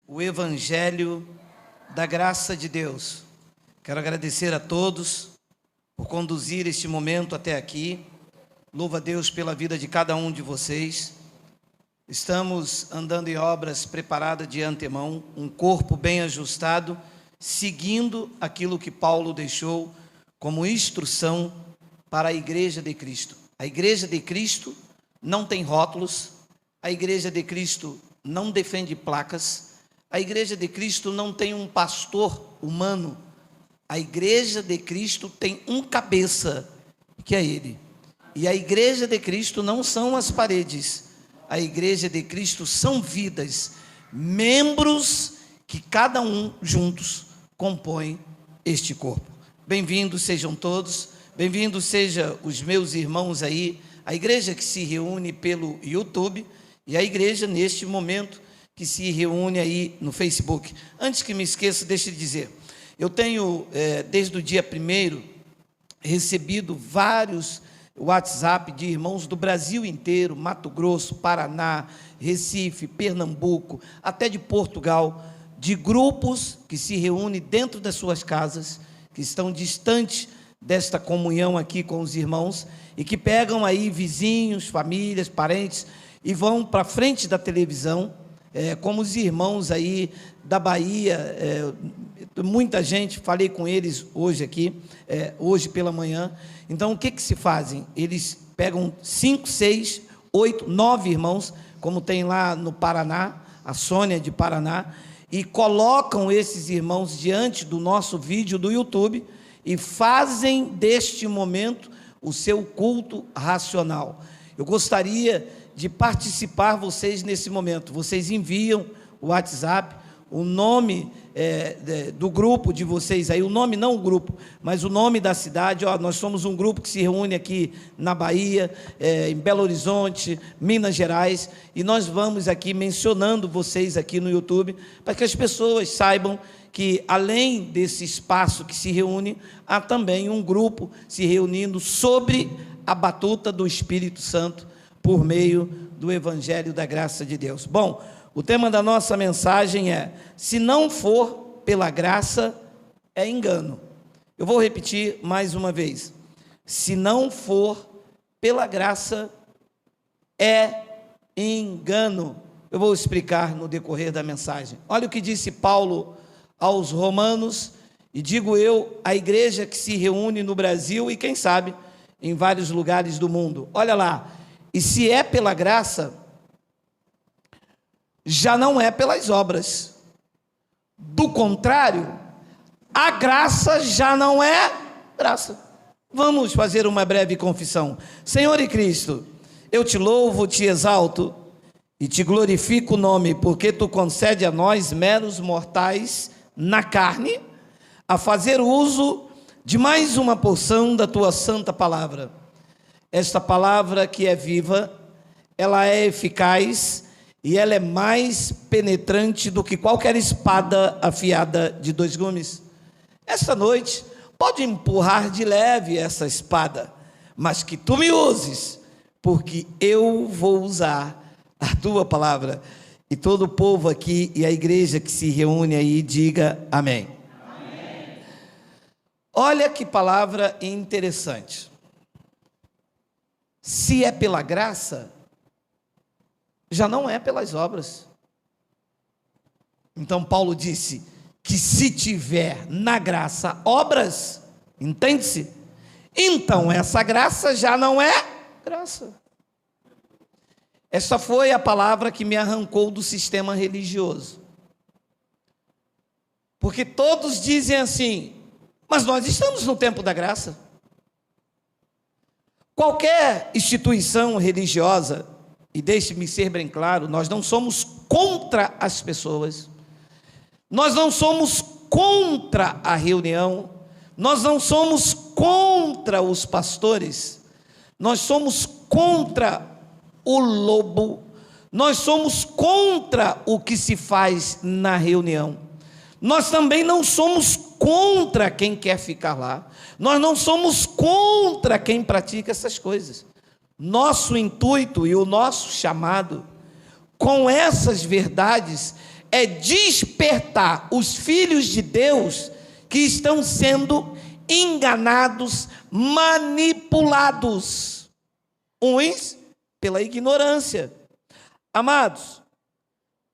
o Evangelho da graça de Deus. Quero agradecer a todos por conduzir este momento até aqui. Louvo a Deus pela vida de cada um de vocês. Estamos andando em obras preparadas de antemão, um corpo bem ajustado, seguindo aquilo que Paulo deixou como instrução para a Igreja de Cristo. A Igreja de Cristo não tem rótulos, a Igreja de Cristo não defende placas, a Igreja de Cristo não tem um pastor humano, a Igreja de Cristo tem um cabeça, que é Ele. E a Igreja de Cristo não são as paredes, a Igreja de Cristo são vidas, membros que cada um juntos compõe este corpo. Bem-vindos sejam todos, bem-vindos sejam os meus irmãos aí, a igreja que se reúne pelo YouTube e a igreja neste momento que se reúne aí no Facebook. Antes que me esqueça, deixa eu dizer, eu tenho desde o dia 1º recebido vários WhatsApp de irmãos do Brasil inteiro, Mato Grosso, Paraná, Recife, Pernambuco, até de Portugal, de grupos que se reúnem dentro das suas casas, que estão distantes desta comunhão aqui com os irmãos, e que pegam aí vizinhos, famílias, parentes, e vão para frente da televisão, como os irmãos aí da Bahia, muita gente, falei com eles hoje aqui, hoje pela manhã. Então, o que se fazem? Eles pegam 5, 6, 8, 9 irmãos, como tem lá no Paraná, a Sônia de Paraná, e colocam esses irmãos diante do nosso vídeo do YouTube e fazem deste momento o seu culto racional. Eu gostaria de participar vocês nesse momento. Vocês enviam o WhatsApp, o nome do grupo de vocês aí, o nome não o grupo, mas o nome da cidade. Nós somos um grupo que se reúne aqui na Bahia, em Belo Horizonte, Minas Gerais, e nós vamos aqui mencionando vocês aqui no YouTube, para que as pessoas saibam que além desse espaço que se reúne, há também um grupo se reunindo sobre a batuta do Espírito Santo, por meio do Evangelho da graça de Deus. Bom, o tema da nossa mensagem é: se não for pela graça, é engano. Eu vou repetir mais uma vez. Se não for pela graça, é engano. Eu vou explicar no decorrer da mensagem. Olha o que disse Paulo aos Romanos, e digo eu, a igreja que se reúne no Brasil e, quem sabe, em vários lugares do mundo. Olha lá, e se é pela graça, já não é pelas obras. Do contrário, a graça já não é graça. Vamos fazer uma breve confissão. Senhor e Cristo, eu te louvo, te exalto e te glorifico o nome, porque tu concede a nós, meros mortais, na carne, a fazer uso de mais uma porção da tua santa palavra. Esta palavra que é viva, ela é eficaz e ela é mais penetrante do que qualquer espada afiada de 2 gumes. Esta noite, pode empurrar de leve essa espada, mas que tu me uses, porque eu vou usar a tua palavra. E todo o povo aqui e a igreja que se reúne aí, diga amém. Amém. Olha que palavra interessante. Se é pela graça, já não é pelas obras. Então Paulo disse que se tiver na graça obras, entende-se? Então essa graça já não é graça. Essa foi a palavra que me arrancou do sistema religioso. Porque todos dizem assim, mas nós estamos no tempo da graça. Qualquer instituição religiosa, e deixe-me ser bem claro, nós não somos contra as pessoas, nós não somos contra a reunião, nós não somos contra os pastores, nós somos contra o lobo, nós somos contra o que se faz na reunião, nós também não somos contra quem quer ficar lá, nós não somos contra quem pratica essas coisas. Nosso intuito e o nosso chamado com essas verdades é despertar os filhos de Deus que estão sendo enganados, manipulados, uns pela ignorância. Amados,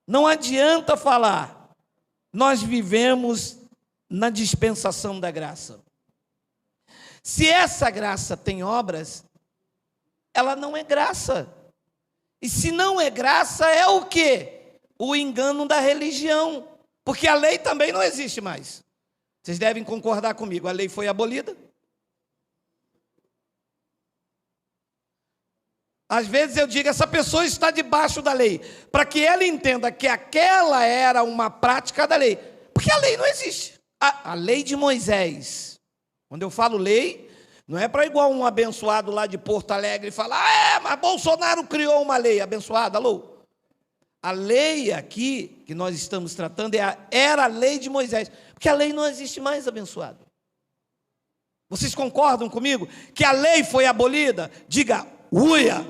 não adianta falar, nós vivemos na dispensação da graça. Se essa graça tem obras, ela não é graça. E se não é graça, é o quê? O engano da religião. Porque a lei também não existe mais. Vocês devem concordar comigo, a lei foi abolida. Às vezes eu digo, essa pessoa está debaixo da lei, para que ela entenda que aquela era uma prática da lei. Porque a lei não existe. A lei de Moisés, quando eu falo lei, não é para igual um abençoado lá de Porto Alegre falar, mas Bolsonaro criou uma lei, abençoado, alô? A lei aqui, que nós estamos tratando, era a lei de Moisés, porque a lei não existe mais, abençoado. Vocês concordam comigo que a lei foi abolida? Diga, uia,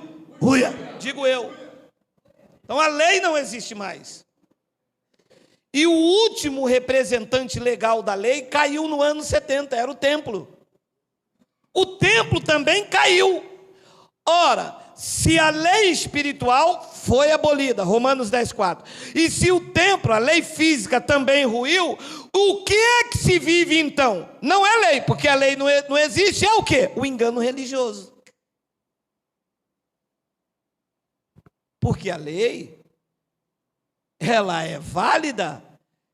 digo eu. Então a lei não existe mais. E o último representante legal da lei caiu no ano 70, era o templo. O templo também caiu. Ora, se a lei espiritual foi abolida, Romanos 10:4, e se o templo, a lei física também ruiu, o que é que se vive então? Não é lei, porque a lei não existe, é o quê? O engano religioso. Porque a lei, ela é válida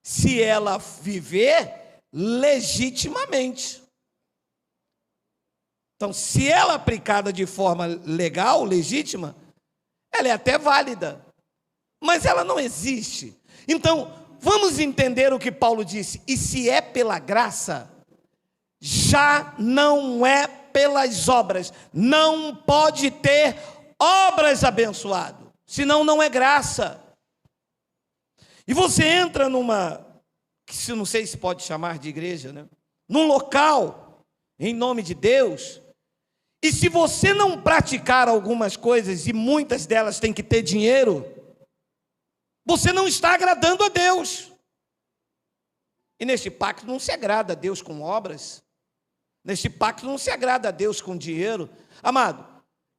se ela viver legitimamente. Então, se ela é aplicada de forma legal, legítima, ela é até válida, mas ela não existe. Então, vamos entender o que Paulo disse. E se é pela graça, já não é pelas obras. Não pode ter obras, abençoado, senão não é graça. E você entra numa, que não sei se pode chamar de igreja, né? Num local, em nome de Deus, e se você não praticar algumas coisas, e muitas delas têm que ter dinheiro, você não está agradando a Deus. E neste pacto não se agrada a Deus com obras, neste pacto não se agrada a Deus com dinheiro. Amado,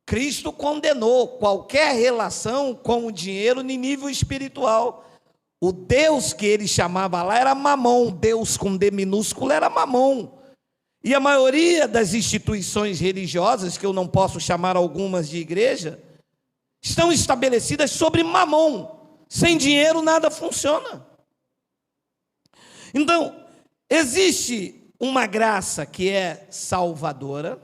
Cristo condenou qualquer relação com o dinheiro em nível espiritual. O Deus que ele chamava lá era Mamon, Deus com D minúsculo era Mamon. E a maioria das instituições religiosas, que eu não posso chamar algumas de igreja, estão estabelecidas sobre Mamon. Sem dinheiro nada funciona. Então, existe uma graça que é salvadora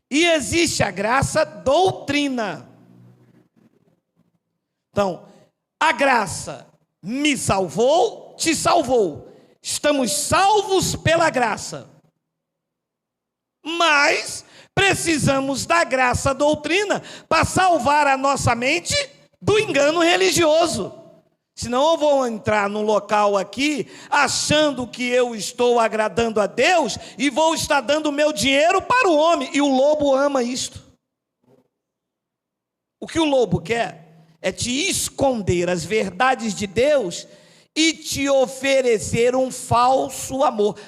e existe a graça doutrina. Então, a graça me salvou, te salvou. Estamos salvos pela graça. Mas precisamos da graça doutrina para salvar a nossa mente do engano religioso. Senão eu vou entrar num local aqui achando que eu estou agradando a Deus e vou estar dando meu dinheiro para o homem. E o lobo ama isto. O que o lobo quer é te esconder as verdades de Deus e te oferecer um falso amor.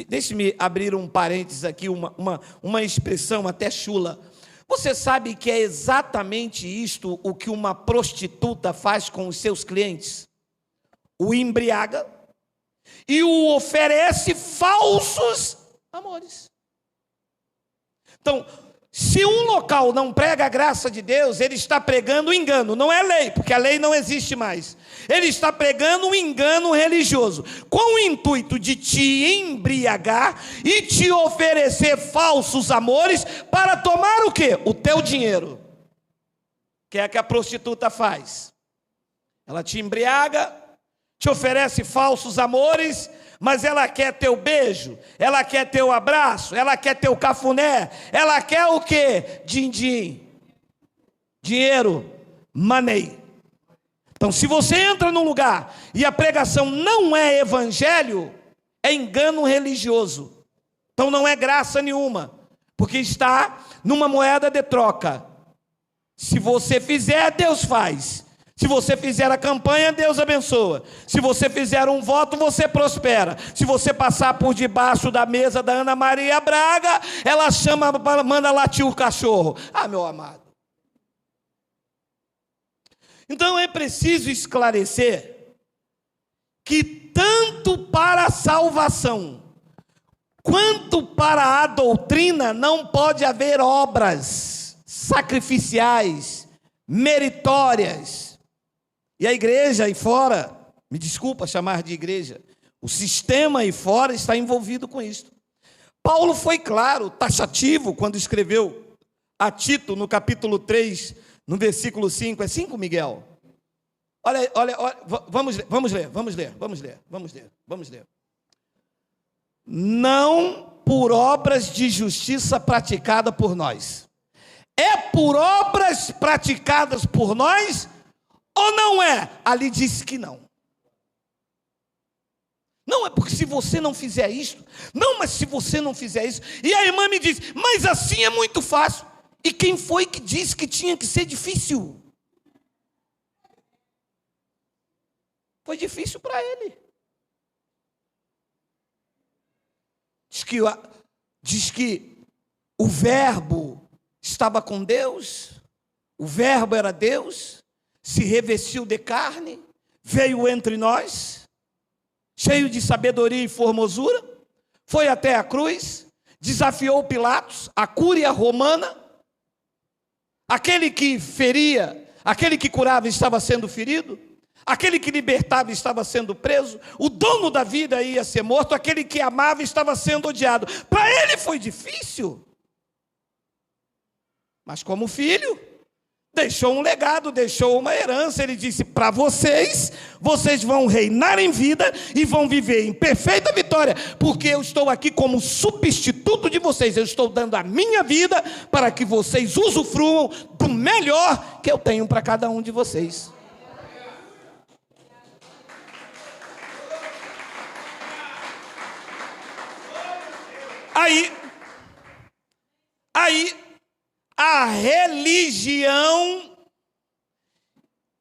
Deixe-me abrir um parênteses aqui, uma expressão até chula. Você sabe que é exatamente isto o que uma prostituta faz com os seus clientes? O embriaga e o oferece falsos amores. Então, se um local não prega a graça de Deus, ele está pregando o engano, não é lei, porque a lei não existe mais. Ele está pregando um engano religioso, com o intuito de te embriagar e te oferecer falsos amores para tomar o quê? O teu dinheiro. Que é o que a prostituta faz. Ela te embriaga, te oferece falsos amores, mas ela quer teu beijo, ela quer teu abraço, ela quer teu cafuné, ela quer o quê? Din-din, dinheiro, money. Então, se você entra num lugar e a pregação não é evangelho, é engano religioso. Então não é graça nenhuma, porque está numa moeda de troca. Se você fizer, Deus faz. Se você fizer a campanha, Deus abençoa. Se você fizer um voto, você prospera. Se você passar por debaixo da mesa da Ana Maria Braga, ela chama, manda latir o cachorro. Ah, meu amado. Então é preciso esclarecer que tanto para a salvação quanto para a doutrina não pode haver obras sacrificiais, meritórias. E a igreja aí fora, me desculpa chamar de igreja, o sistema aí fora está envolvido com isso. Paulo foi claro, taxativo, quando escreveu a Tito, no capítulo 3, no versículo 5. É 5, Miguel? Olha, vamos ler. Não por obras de justiça praticada por nós. É por obras praticadas por nós ou não é? Ali disse que não. Não, é porque se você não fizer isso, não, mas se você não fizer isso, e a irmã me diz, mas assim é muito fácil. E quem foi que disse que tinha que ser difícil? Foi difícil para ele. Diz que o verbo estava com Deus, o verbo era Deus, se revestiu de carne, veio entre nós, cheio de sabedoria e formosura, foi até a cruz, desafiou Pilatos, a cúria romana, aquele que feria, aquele que curava estava sendo ferido, aquele que libertava estava sendo preso, o dono da vida ia ser morto, aquele que amava estava sendo odiado. Para ele foi difícil, mas como filho, deixou um legado, deixou uma herança. Ele disse, para vocês vão reinar em vida e vão viver em perfeita vitória, porque eu estou aqui como substituto de vocês, eu estou dando a minha vida para que vocês usufruam do melhor que eu tenho para cada um de vocês. Aí a religião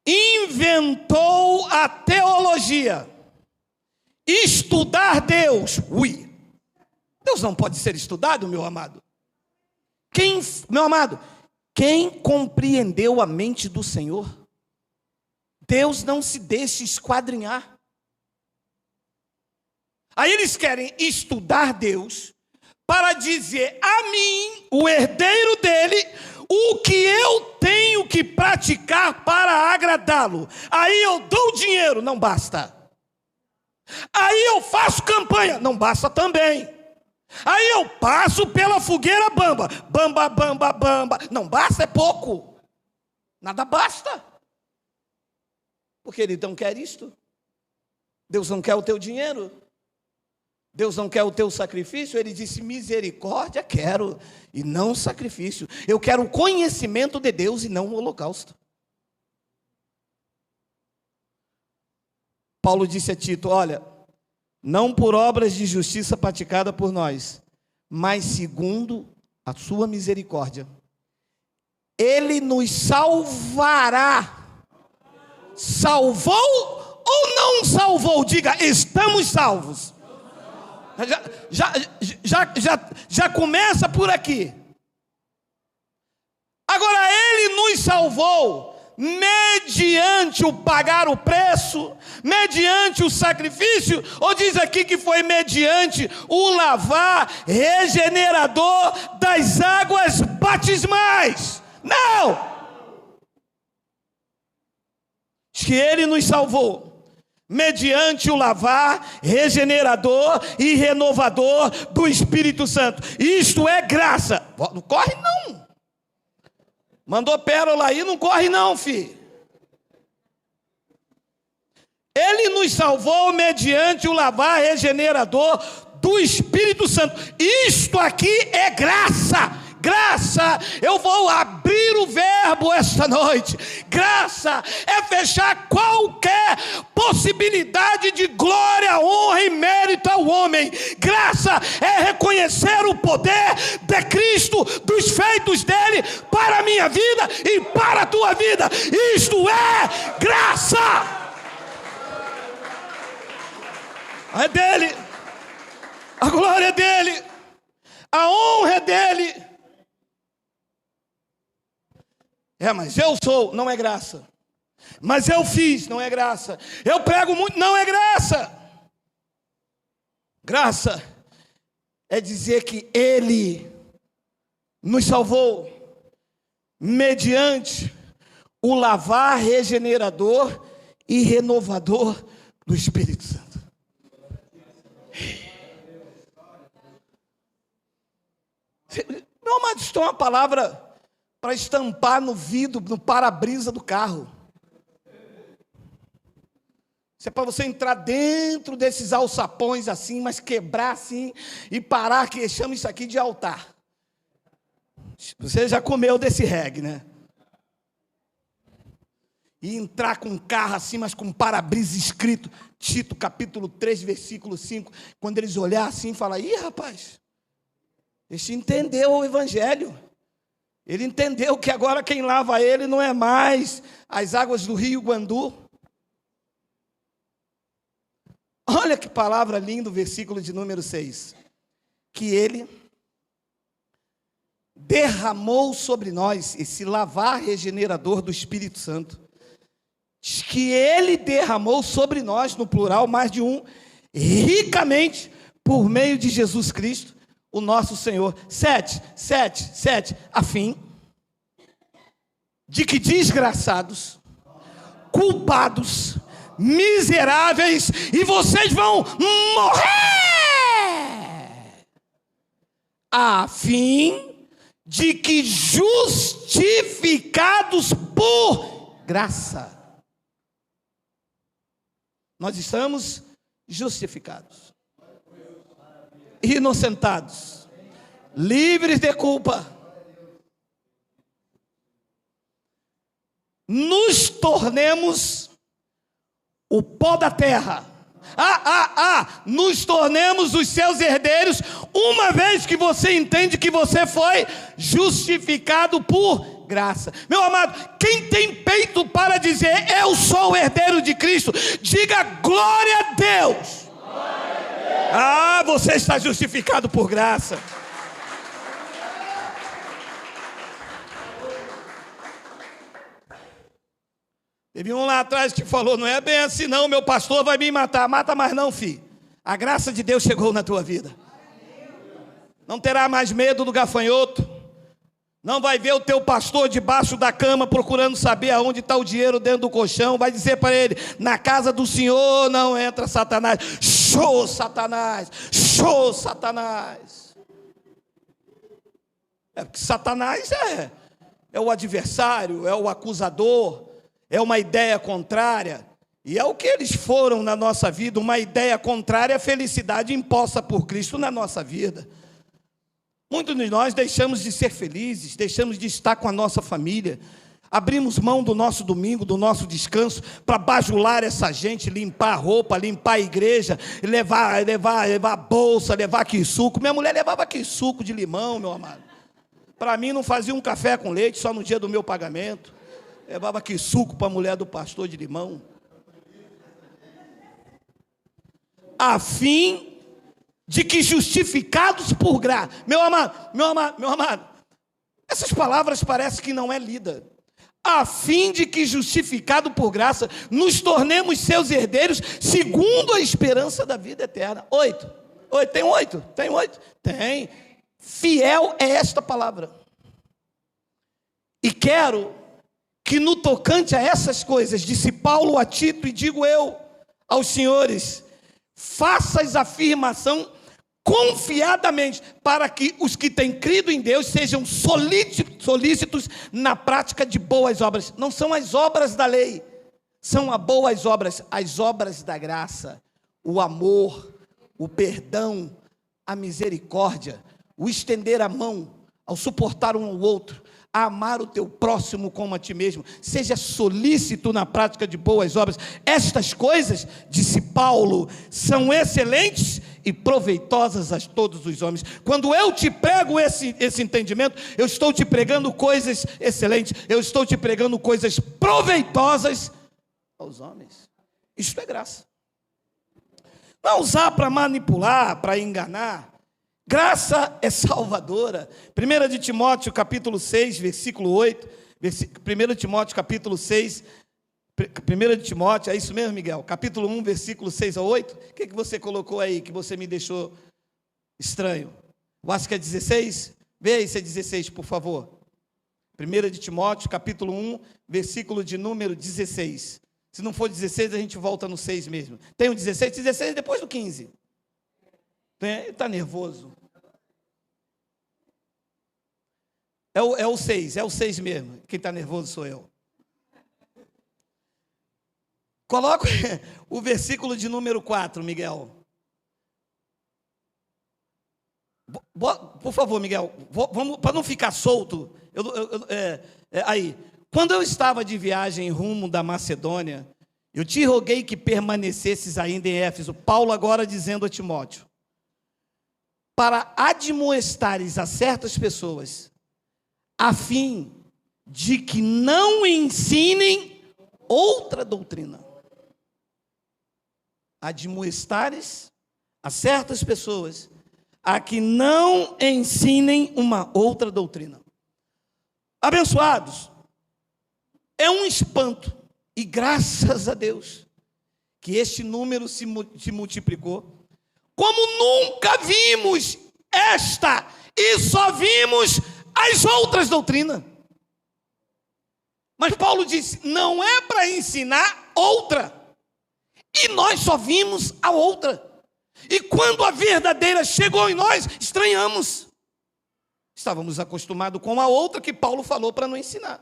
inventou a teologia. Estudar Deus. Deus não pode ser estudado, meu amado. Quem compreendeu a mente do Senhor? Deus não se deixa esquadrinhar. Aí eles querem estudar Deus para dizer a mim, o herdeiro dele, o que eu tenho que praticar para agradá-lo. Aí eu dou dinheiro, não basta. Aí eu faço campanha, não basta também. Aí eu passo pela fogueira bamba, não basta, é pouco. Nada basta. Porque ele não quer isto. Deus não quer o teu dinheiro. Deus não quer o teu sacrifício. Ele disse, misericórdia quero, e não sacrifício. Eu quero o conhecimento de Deus e não o holocausto. Paulo disse a Tito, olha, não por obras de justiça praticada por nós, mas segundo a sua misericórdia. Ele nos salvará. Salvou ou não salvou? Diga, estamos salvos. Já começa por aqui. Agora ele nos salvou mediante o pagar o preço, mediante o sacrifício, ou diz aqui que foi mediante o lavar regenerador das águas batismais? Não! Diz que ele nos salvou mediante o lavar regenerador e renovador do Espírito Santo. Isto é graça. Não corre não. Mandou pérola aí, não corre não, filho. Ele nos salvou mediante o lavar regenerador do Espírito Santo. Isto aqui é graça. Graça, eu vou abrir o verbo esta noite. Graça é fechar qualquer possibilidade de glória, honra e mérito ao homem. Graça é reconhecer o poder de Cristo, dos feitos dele para a minha vida e para a tua vida. Isto é graça. É dele, a glória é dele, a honra é dele. Mas eu sou, não é graça. Mas eu fiz, não é graça. Eu prego muito, não é graça. Graça é dizer que ele nos salvou mediante o lavar regenerador e renovador do Espírito Santo. Meu amado, isto é uma palavra para estampar no vidro, no para-brisa do carro. Isso é para você entrar dentro desses alçapões assim, mas quebrar assim e parar, que chama isso aqui de altar. Você já comeu desse reggae, né? E entrar com um carro assim, mas com para-brisa escrito, Tito capítulo 3, versículo 5, quando eles olhar assim, falar: ih, rapaz, este entendeu o evangelho. Ele entendeu que agora quem lava ele não é mais as águas do rio Guandu. Olha que palavra linda, o versículo de número 6. Que ele derramou sobre nós esse lavar regenerador do Espírito Santo. Que ele derramou sobre nós, no plural, mais de um, ricamente, por meio de Jesus Cristo, o nosso Senhor. 7, a fim de que desgraçados, culpados, miseráveis, e vocês vão morrer, a fim de que justificados por graça, nós estamos justificados, inocentados, livres de culpa, nos tornemos o pó da terra. Nos tornemos os seus herdeiros, uma vez que você entende que você foi justificado por graça. Meu amado, quem tem peito para dizer eu sou o herdeiro de Cristo, diga glória a Deus. Você está justificado por graça. Teve um lá atrás que falou: não é bem assim não, meu pastor vai me matar. Mata mais não, filho. A graça de Deus chegou na tua vida. Não terá mais medo do gafanhoto. Não vai ver o teu pastor debaixo da cama procurando saber aonde está o dinheiro dentro do colchão. Vai dizer para ele: na casa do Senhor não entra Satanás. Show, Satanás! Show, Satanás! Porque Satanás é o adversário, é o acusador, é uma ideia contrária. E é o que eles foram na nossa vida, uma ideia contrária à felicidade imposta por Cristo na nossa vida. Muitos de nós deixamos de ser felizes, deixamos de estar com a nossa família, abrimos mão do nosso domingo, do nosso descanso, para bajular essa gente, limpar a roupa, limpar a igreja, levar a bolsa, levar suco. Minha mulher levava suco de limão, meu amado. Para mim não fazia um café com leite só no dia do meu pagamento. Levava suco para a mulher do pastor de limão. A fim de que justificados por graça. Meu amado, essas palavras parecem que não é lida. A fim de que justificado por graça, nos tornemos seus herdeiros, segundo a esperança da vida eterna. 8. Tem 8? Tem 8? Tem. Fiel é esta palavra. E quero que no tocante a essas coisas, disse Paulo a Tito, e digo eu aos senhores, faças afirmação confiadamente, para que os que têm crido em Deus sejam solícitos na prática de boas obras. Não são as obras da lei, são as boas obras, as obras da graça, o amor, o perdão, a misericórdia, o estender a mão, ao suportar um ao outro, a amar o teu próximo como a ti mesmo, seja solícito na prática de boas obras. Estas coisas, disse Paulo, são excelentes e proveitosas a todos os homens. Quando eu te prego esse entendimento, eu estou te pregando coisas excelentes, eu estou te pregando coisas proveitosas aos homens. Isto é graça. Não usar para manipular, para enganar. Graça é salvadora. 1 de Timóteo capítulo 6, versículo 8. 1 Timóteo capítulo 6. 1 de Timóteo, é isso mesmo, Miguel? Capítulo 1, versículo 6 a 8. O que você colocou aí que você me deixou estranho? Eu acho que é 16. Vê aí se é 16, por favor. 1 de Timóteo capítulo 1, versículo de número 16. Se não for 16, a gente volta no 6 mesmo. Tem o 16? 16 é depois do 15. Ele está nervoso. É o 6 mesmo. Quem está nervoso sou eu. Coloca o versículo de número 4, Miguel. Por favor, Miguel, vamos, para não ficar solto. Aí, quando eu estava de viagem rumo da Macedônia, eu te roguei que permanecesses ainda em Éfeso. Paulo agora dizendo a Timóteo, para admoestares a certas pessoas, a fim de que não ensinem outra doutrina. Admoestares a certas pessoas, a que não ensinem uma outra doutrina. Abençoados, é um espanto, e graças a Deus, que este número se multiplicou, como nunca vimos esta, e só vimos as outras doutrinas. Mas Paulo disse, não é para ensinar outra, e nós só vimos a outra. E quando a verdadeira chegou em nós, estranhamos. Estávamos acostumados com a outra que Paulo falou para não ensinar.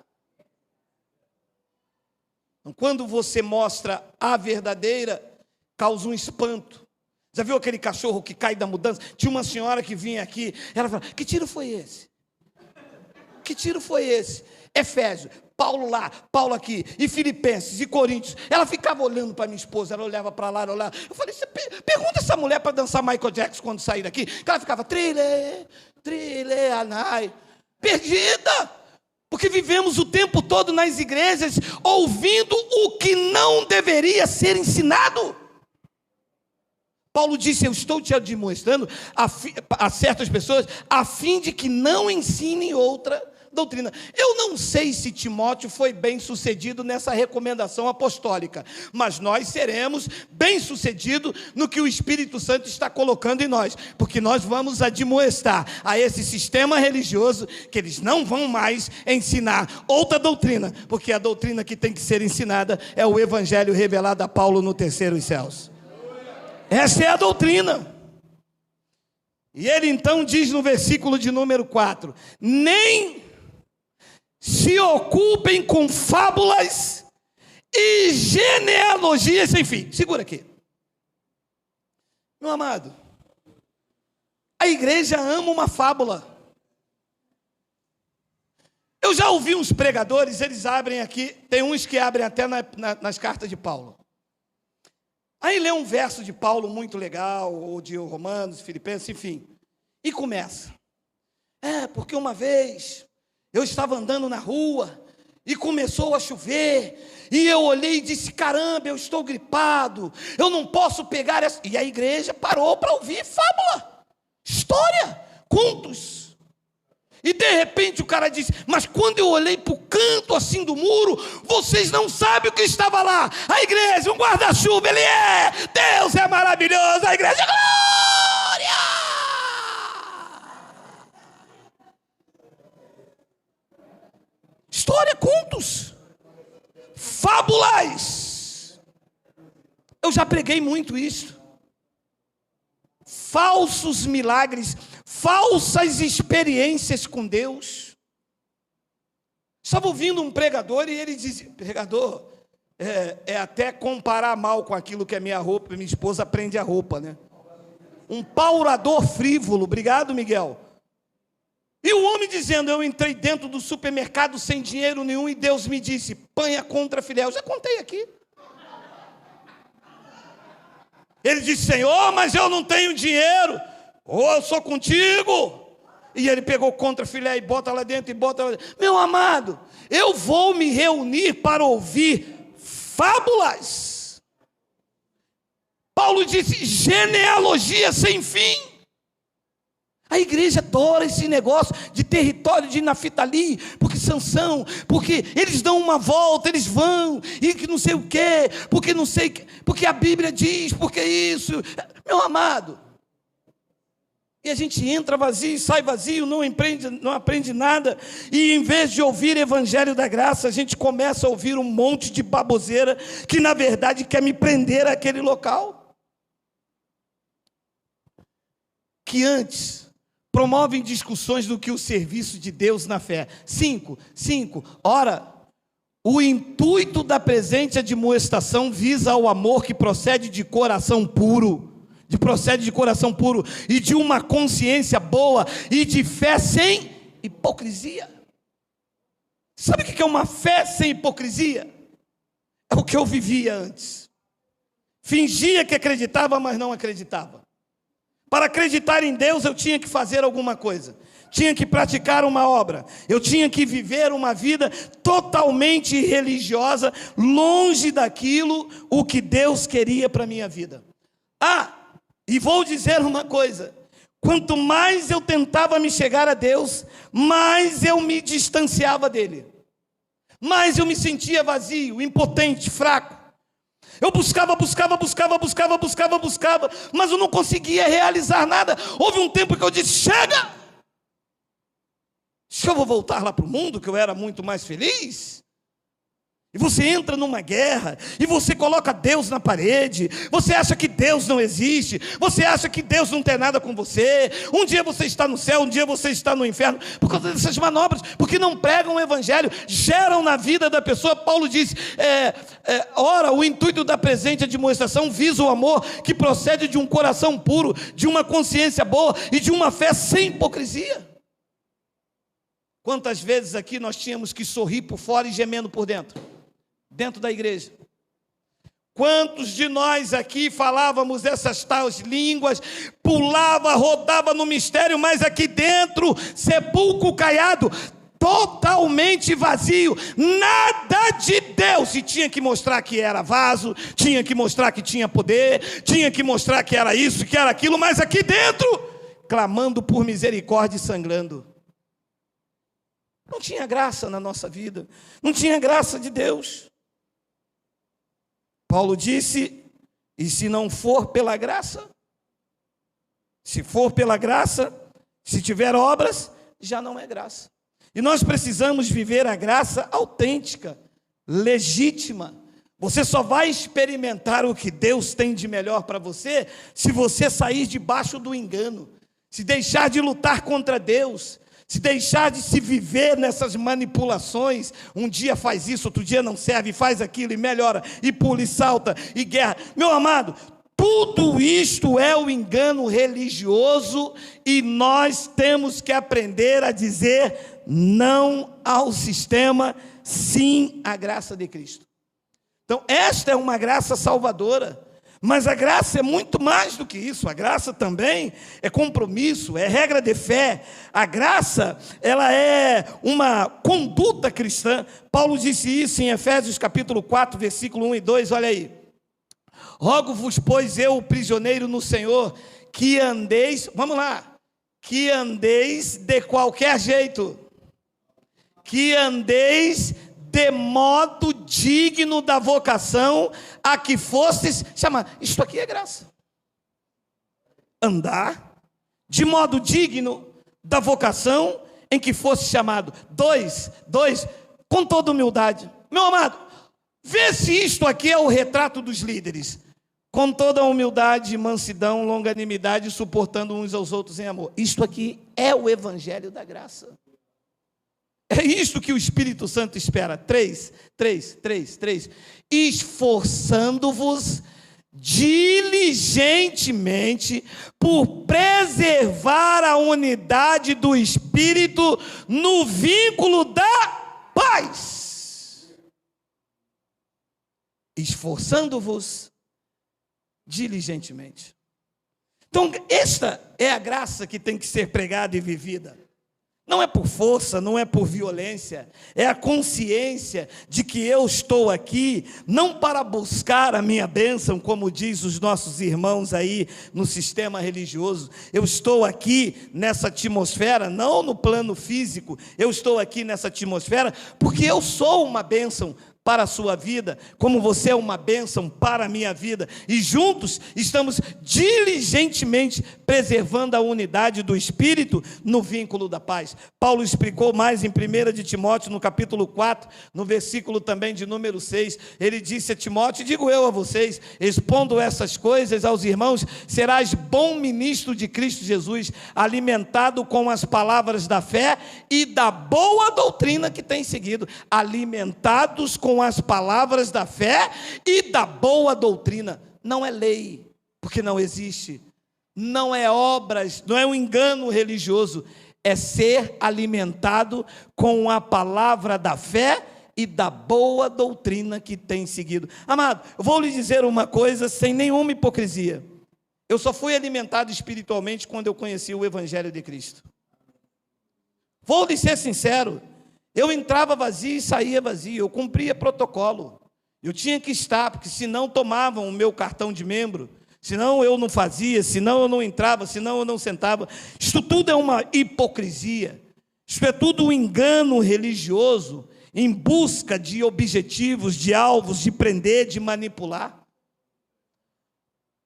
Então, quando você mostra a verdadeira, causa um espanto. Já viu aquele cachorro que cai da mudança? Tinha uma senhora que vinha aqui, ela falava, que tiro foi esse? Que tiro foi esse? Efésios, Paulo lá, Paulo aqui, e Filipenses, e Coríntios. Ela ficava olhando para minha esposa, ela olhava para lá, ela olhava. Eu falei, pergunta essa mulher para dançar Michael Jackson quando sair daqui. Que ela ficava, trile, anai, perdida. Porque vivemos o tempo todo nas igrejas, ouvindo o que não deveria ser ensinado. Paulo disse, eu estou te admoestando a certas pessoas, a fim de que não ensinem outra doutrina. Eu não sei se Timóteo foi bem sucedido nessa recomendação apostólica, mas nós seremos bem sucedidos no que o Espírito Santo está colocando em nós, porque nós vamos admoestar a esse sistema religioso que eles não vão mais ensinar outra doutrina, porque a doutrina que tem que ser ensinada é o Evangelho revelado a Paulo no terceiro céus. Essa é a doutrina. E ele então diz no versículo de número 4, nem se ocupem com fábulas e genealogias sem fim. Segura aqui. Meu amado, a igreja ama uma fábula. Eu já ouvi uns pregadores, eles abrem aqui, tem uns que abrem até nas cartas de Paulo. Aí lê um verso de Paulo muito legal, ou de Romanos, Filipenses, enfim, e começa. Porque uma vez eu estava andando na rua e começou a chover, e eu olhei e disse, caramba, eu estou gripado, eu não posso pegar essa... E a igreja parou para ouvir fábula, história, contos. E de repente o cara disse, mas quando eu olhei para o canto assim do muro, vocês não sabem o que estava lá. A igreja, um guarda-chuva, ele é, Deus é maravilhoso, a igreja, glória! História, contos, fábulas. Eu já preguei muito isso. Falsos milagres, falsas experiências com Deus. Estava ouvindo um pregador e ele dizia, pregador, é até comparar mal com aquilo que é minha roupa, minha esposa prende a roupa, né? Um paurador frívolo, obrigado, Miguel. E o homem dizendo: eu entrei dentro do supermercado sem dinheiro nenhum e Deus me disse: panha contra filé. Eu já contei aqui. Ele disse: Senhor, mas eu não tenho dinheiro. Ou eu sou contigo. E ele pegou contra filé e bota lá dentro e bota lá dentro. Meu amado, eu vou me reunir para ouvir fábulas. Paulo disse: genealogia sem fim. A igreja adora esse negócio de território de Naftali, porque Sansão, porque eles dão uma volta, eles vão, e que não sei o quê, porque não sei, porque a Bíblia diz, porque isso. Meu amado, e a gente entra vazio, sai vazio, não aprende nada, e em vez de ouvir evangelho da graça, a gente começa a ouvir um monte de baboseira, que na verdade quer me prender àquele local. Que antes promovem discussões do que o serviço de Deus na fé. 5. Ora, o intuito da presente admoestação visa ao amor que procede de coração puro, e de uma consciência boa, e de fé sem hipocrisia. Sabe o que é uma fé sem hipocrisia? É o que eu vivia antes. Fingia que acreditava, mas não acreditava. Para acreditar em Deus, eu tinha que fazer alguma coisa. Tinha que praticar uma obra. Eu tinha que viver uma vida totalmente religiosa, longe daquilo o que Deus queria para a minha vida. E vou dizer uma coisa. Quanto mais eu tentava me chegar a Deus, mais eu me distanciava dele. Mais eu me sentia vazio, impotente, fraco. Eu buscava, mas eu não conseguia realizar nada. Houve um tempo que eu disse: chega! Acho que eu vou voltar lá para o mundo, que eu era muito mais feliz. E você entra numa guerra, e você coloca Deus na parede, você acha que Deus não existe, você acha que Deus não tem nada com você, um dia você está no céu, um dia você está no inferno, por causa dessas manobras, porque não pregam o evangelho, geram na vida da pessoa. Paulo diz: ora, o intuito da presente admoestação visa o amor que procede de um coração puro, de uma consciência boa e de uma fé sem hipocrisia. Quantas vezes aqui nós tínhamos que sorrir por fora e gemendo por dentro da igreja? Quantos de nós aqui falávamos essas tais línguas, pulava, rodava no mistério, mas aqui dentro, sepulcro caiado, totalmente vazio, nada de Deus, e tinha que mostrar que era vaso, tinha que mostrar que tinha poder, tinha que mostrar que era isso, que era aquilo, mas aqui dentro, clamando por misericórdia e sangrando. Não tinha graça na nossa vida, não tinha graça de Deus. Paulo disse: e se não for pela graça, se for pela graça, se tiver obras, já não é graça. E nós precisamos viver a graça autêntica, legítima. Você só vai experimentar o que Deus tem de melhor para você se você sair debaixo do engano, se deixar de lutar contra Deus, se deixar de se viver nessas manipulações. Um dia faz isso, outro dia não serve, faz aquilo e melhora, e pula e salta, e guerra. Meu amado, tudo isto é o engano religioso, e nós temos que aprender a dizer não ao sistema, sim à graça de Cristo. Então, esta é uma graça salvadora. Mas a graça é muito mais do que isso. A graça também é compromisso, é regra de fé. A graça, ela é uma conduta cristã. Paulo disse isso em Efésios capítulo 4, versículo 1 e 2, olha aí. Rogo-vos, pois eu, prisioneiro no Senhor, que andeis, vamos lá, que andeis de qualquer jeito, que andeis de modo digno da vocação a que fostes chamados. Isto aqui é graça. Andar de modo digno da vocação em que foste chamado. Dois, com toda humildade. Meu amado, vê se isto aqui é o retrato dos líderes. Com toda humildade, mansidão, longanimidade, suportando uns aos outros em amor. Isto aqui é o evangelho da graça. É isto que o Espírito Santo espera. 3. Esforçando-vos diligentemente por preservar a unidade do Espírito no vínculo da paz, esforçando-vos diligentemente. Então, esta é a graça que tem que ser pregada e vivida. Não é por força, não é por violência, é a consciência de que eu estou aqui, não para buscar a minha bênção, como diz os nossos irmãos aí no sistema religioso. Eu estou aqui nessa atmosfera, não no plano físico, eu estou aqui nessa atmosfera porque eu sou uma bênção para a sua vida, como você é uma bênção para a minha vida, e juntos estamos diligentemente preservando a unidade do Espírito no vínculo da paz. Paulo explicou mais em 1 de Timóteo, no capítulo 4, no versículo também de número 6, ele disse a Timóteo, digo eu a vocês, expondo essas coisas aos irmãos, serás bom ministro de Cristo Jesus, alimentado com as palavras da fé e da boa doutrina que tem seguido, alimentados com as palavras da fé e da boa doutrina. Não é lei, porque não existe. Não é obras, não é um engano religioso. É ser alimentado com a palavra da fé e da boa doutrina que tem seguido. Amado, eu vou lhe dizer uma coisa sem nenhuma hipocrisia. Eu só fui alimentado espiritualmente quando eu conheci o Evangelho de Cristo. Vou lhe ser sincero. Eu entrava vazio e saía vazio, eu cumpria protocolo, eu tinha que estar, porque senão tomavam o meu cartão de membro, senão eu não fazia, senão eu não entrava, senão eu não sentava. Isto tudo é uma hipocrisia, isto é tudo um engano religioso, em busca de objetivos, de alvos, de prender, de manipular.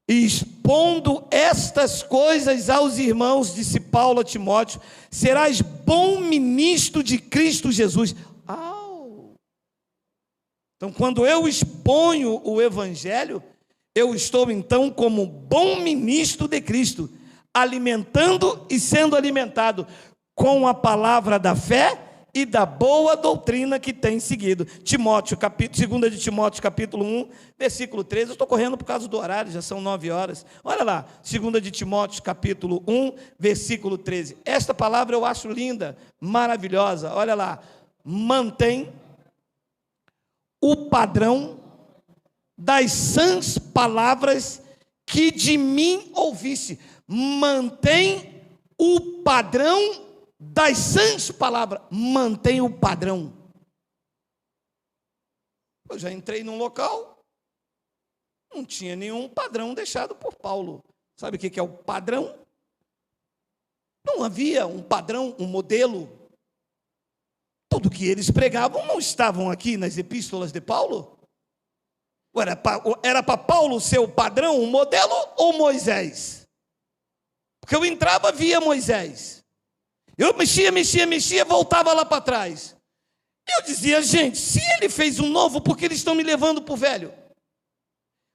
E expondo estas coisas aos irmãos, disse Paulo a Timóteo, serás bom ministro de Cristo Jesus. Então, quando eu exponho o Evangelho, eu estou então como bom ministro de Cristo, alimentando e sendo alimentado com a palavra da fé e da boa doutrina que tem seguido. Timóteo, 2 de Timóteo, capítulo 1, versículo 13. Eu estou correndo por causa do horário, já são 9 horas. Olha lá, 2 de Timóteo, capítulo 1, versículo 13. Esta palavra eu acho linda, maravilhosa. Olha lá, mantém o padrão das sãs palavras que de mim ouvisse. Mantém o padrão das sãs palavras, mantém o padrão. Eu já entrei num local, não tinha nenhum padrão deixado por Paulo. Sabe o que é o padrão? Não havia um padrão, um modelo. Tudo que eles pregavam não estavam aqui nas epístolas de Paulo. Era para Paulo ser o padrão, o modelo ou Moisés? Porque eu entrava, via Moisés. Eu mexia, voltava lá para trás. Eu dizia, gente, se ele fez um novo, por que eles estão me levando para o velho?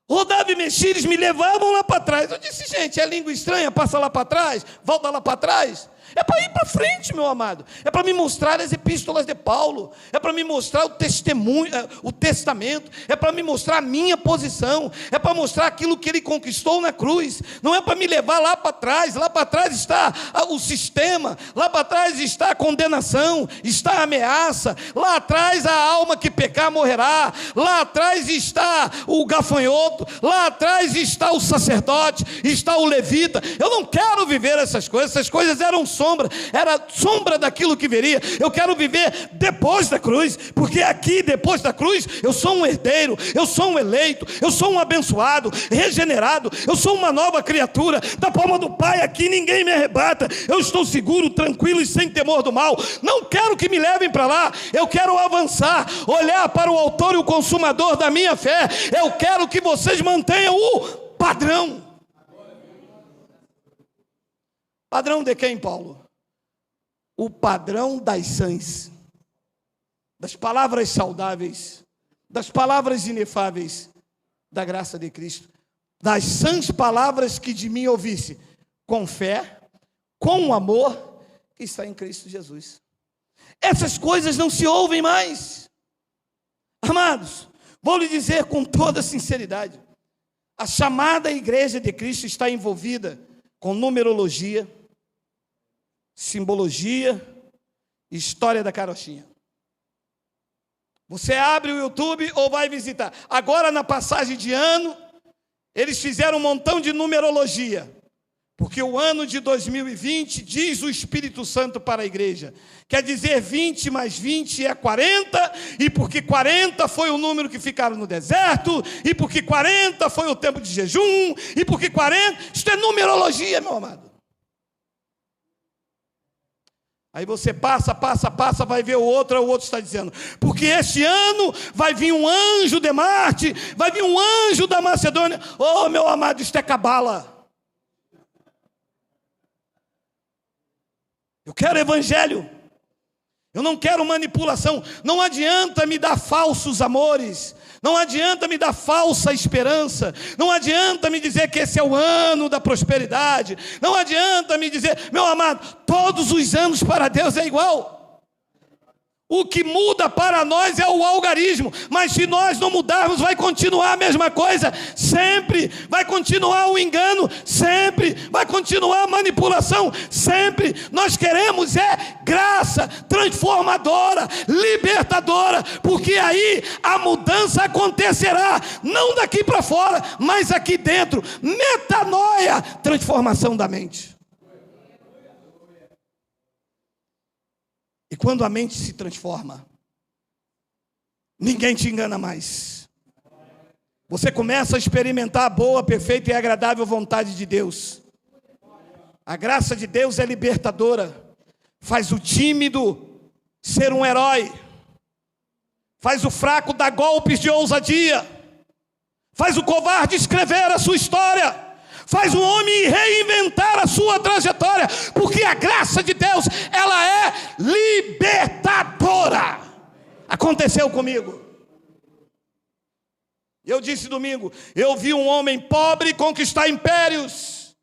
Rodava e mexia, eles me levavam lá para trás. Eu disse, gente, é língua estranha, passa lá para trás, volta lá para trás. É para ir para frente, meu amado. É para me mostrar as epístolas de Paulo. É para me mostrar o testemunho, o testamento. É para me mostrar a minha posição. É para mostrar aquilo que ele conquistou na cruz. Não é para me levar lá para trás. Lá para trás está o sistema. Lá para trás está a condenação. Está a ameaça. Lá atrás a alma que pecar morrerá. Lá atrás está o gafanhoto. Lá atrás está o sacerdote. Está o levita. Eu não quero viver essas coisas. Essas coisas eram sombra, era sombra daquilo que viria. Eu quero viver depois da cruz, porque aqui depois da cruz eu sou um herdeiro, eu sou um eleito, eu sou um abençoado, regenerado, eu sou uma nova criatura. Da palma do Pai aqui ninguém me arrebata. Eu estou seguro, tranquilo e sem temor do mal. Não quero que me levem para lá. Eu quero avançar, olhar para o autor e o consumador da minha fé. Eu quero que vocês mantenham o padrão. Padrão de quem, Paulo? O padrão das sãs, das palavras saudáveis, das palavras inefáveis da graça de Cristo, das sãs palavras que de mim ouvisse, com fé, com amor, que está em Cristo Jesus. Essas coisas não se ouvem mais. Amados, vou lhe dizer com toda sinceridade, A chamada Igreja de Cristo está envolvida com numerologia, simbologia e história da carochinha. Você abre o YouTube ou vai visitar. Agora, na passagem de ano, eles fizeram um montão de numerologia. Porque o ano de 2020, diz o Espírito Santo para a igreja, quer dizer 20 mais 20 é 40, e porque 40 foi o número que ficaram no deserto, e porque 40 foi o tempo de jejum, e porque 40, isto é numerologia, meu amado. Aí você passa, vai ver o outro está dizendo, porque este ano vai vir um anjo de Marte, vai vir um anjo da Macedônia. Oh, meu amado, isto é cabala. Eu quero evangelho, eu não quero manipulação. Não adianta me dar falsos amores, não adianta me dar falsa esperança, não adianta me dizer que esse é o ano da prosperidade, não adianta me dizer, meu amado, todos os anos para Deus é igual. O que muda para nós é o algarismo, mas se nós não mudarmos, vai continuar a mesma coisa, sempre, vai continuar o engano, sempre, vai continuar a manipulação, sempre. Nós queremos graça transformadora, libertadora, porque aí a mudança acontecerá, não daqui para fora, mas aqui dentro. Metanoia, transformação da mente. E quando a mente se transforma, ninguém te engana mais. Você começa a experimentar a boa, perfeita e agradável vontade de Deus. A graça de Deus é libertadora. Faz o tímido ser um herói. Faz o fraco dar golpes de ousadia. Faz o covarde escrever a sua história. Faz o homem reinventar a sua trajetória, porque a graça de Deus, ela é libertadora. Aconteceu comigo. Eu disse domingo, eu vi um homem pobre conquistar impérios,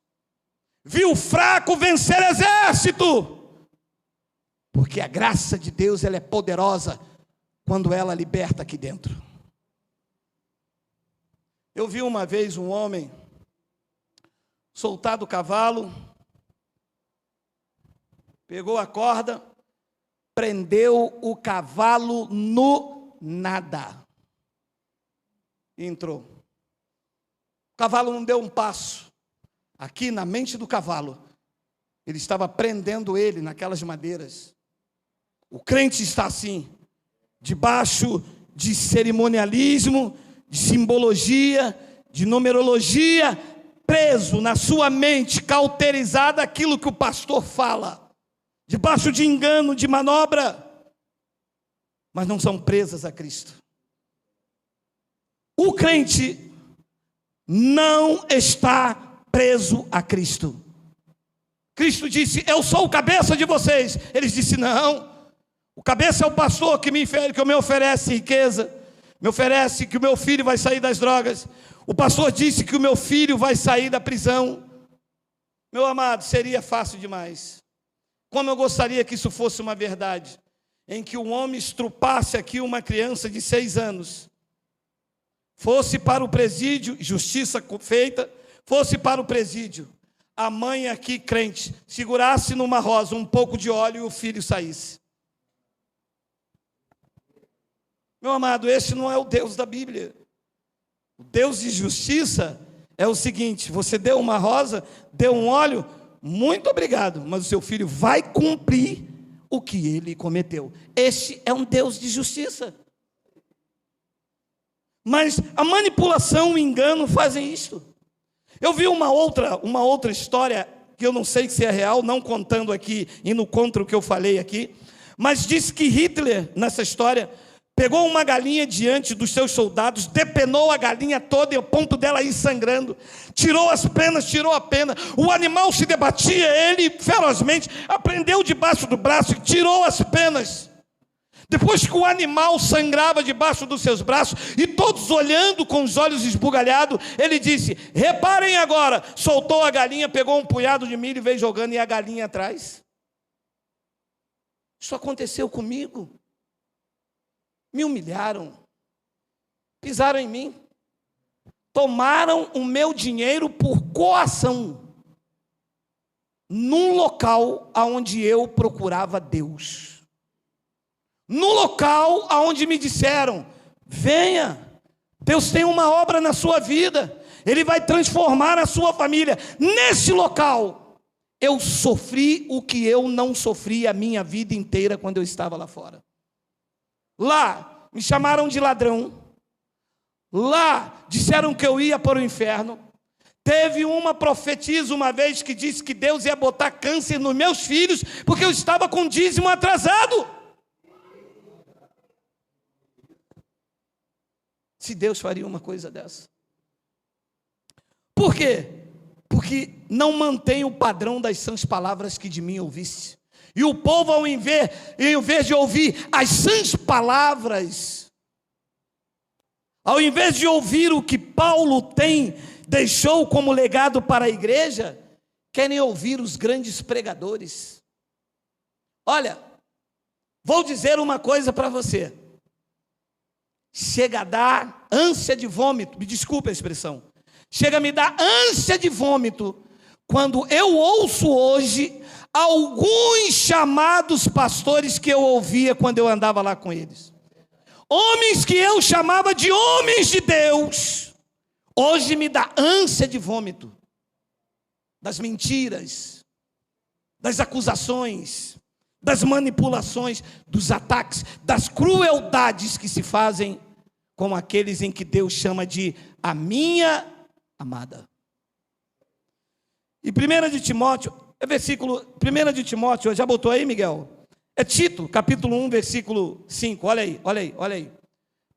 vi o fraco vencer exército, porque a graça de Deus, ela é poderosa quando ela liberta aqui dentro. Eu vi uma vez um homem soltar do cavalo, pegou a corda, prendeu o cavalo no nada e entrou. O cavalo não deu um passo. Aqui na mente do cavalo, ele estava prendendo ele naquelas madeiras. O crente está assim, debaixo de cerimonialismo, de simbologia, de numerologia, preso na sua mente, cauterizado aquilo que o pastor fala, debaixo de engano, de manobra, mas não são presas a Cristo. O crente não está preso a Cristo. Cristo disse, eu sou o cabeça de vocês. Eles disseram, não, o cabeça é o pastor que me oferece riqueza, me oferece que o meu filho vai sair das drogas. O pastor disse que o meu filho vai sair da prisão. Meu amado, seria fácil demais. Como eu gostaria que isso fosse uma verdade, em que um homem estrupasse aqui uma criança de 6 anos, fosse para o presídio, justiça feita, fosse para o presídio, a mãe aqui crente, segurasse numa rosa um pouco de óleo e o filho saísse. Meu amado, esse não é o Deus da Bíblia. O Deus de justiça é o seguinte, você deu uma rosa, deu um óleo, muito obrigado, mas o seu filho vai cumprir o que ele cometeu. Este é um Deus de justiça. Mas a manipulação, o engano fazem isto. Eu vi uma outra história, que eu não sei se é real, não contando aqui, indo contra o que eu falei aqui, mas diz que Hitler, nessa história, pegou uma galinha diante dos seus soldados, depenou a galinha toda, ao ponto dela ir sangrando, tirou as penas, tirou a pena, o animal se debatia, ele ferozmente, prendeu debaixo do braço e tirou as penas. Depois que o animal sangrava debaixo dos seus braços, e todos olhando com os olhos esbugalhados, ele disse, reparem agora, soltou a galinha, pegou um punhado de milho e veio jogando, e a galinha atrás. Isso aconteceu comigo. Me humilharam, pisaram em mim, tomaram o meu dinheiro por coação, num local onde eu procurava Deus, no local onde me disseram: venha, Deus tem uma obra na sua vida, Ele vai transformar a sua família. Nesse local, eu sofri o que eu não sofri a minha vida inteira quando eu estava lá fora. Lá, me chamaram de ladrão. Lá, disseram que eu ia para o inferno. Teve uma profetisa uma vez que disse que Deus ia botar câncer nos meus filhos, porque eu estava com dízimo atrasado. Se Deus faria uma coisa dessa. Por quê? Porque não mantém o padrão das sãs palavras que de mim ouviste. E o povo, ao invés de ouvir as sãs palavras, ao invés de ouvir o que Paulo deixou como legado para a igreja, querem ouvir os grandes pregadores. Olha, vou dizer uma coisa para você. Chega a dar ânsia de vômito, me desculpe a expressão, chega a me dar ânsia de vômito, quando eu ouço hoje alguns chamados pastores que eu ouvia quando eu andava lá com eles. Homens que eu chamava de homens de Deus, hoje me dá ânsia de vômito, das mentiras, das acusações, das manipulações, dos ataques, das crueldades que se fazem com aqueles em que Deus chama de a minha amada. E 1 de Timóteo, versículo 1 de Timóteo, já botou aí, Miguel? É Tito, capítulo 1, versículo 5, olha aí.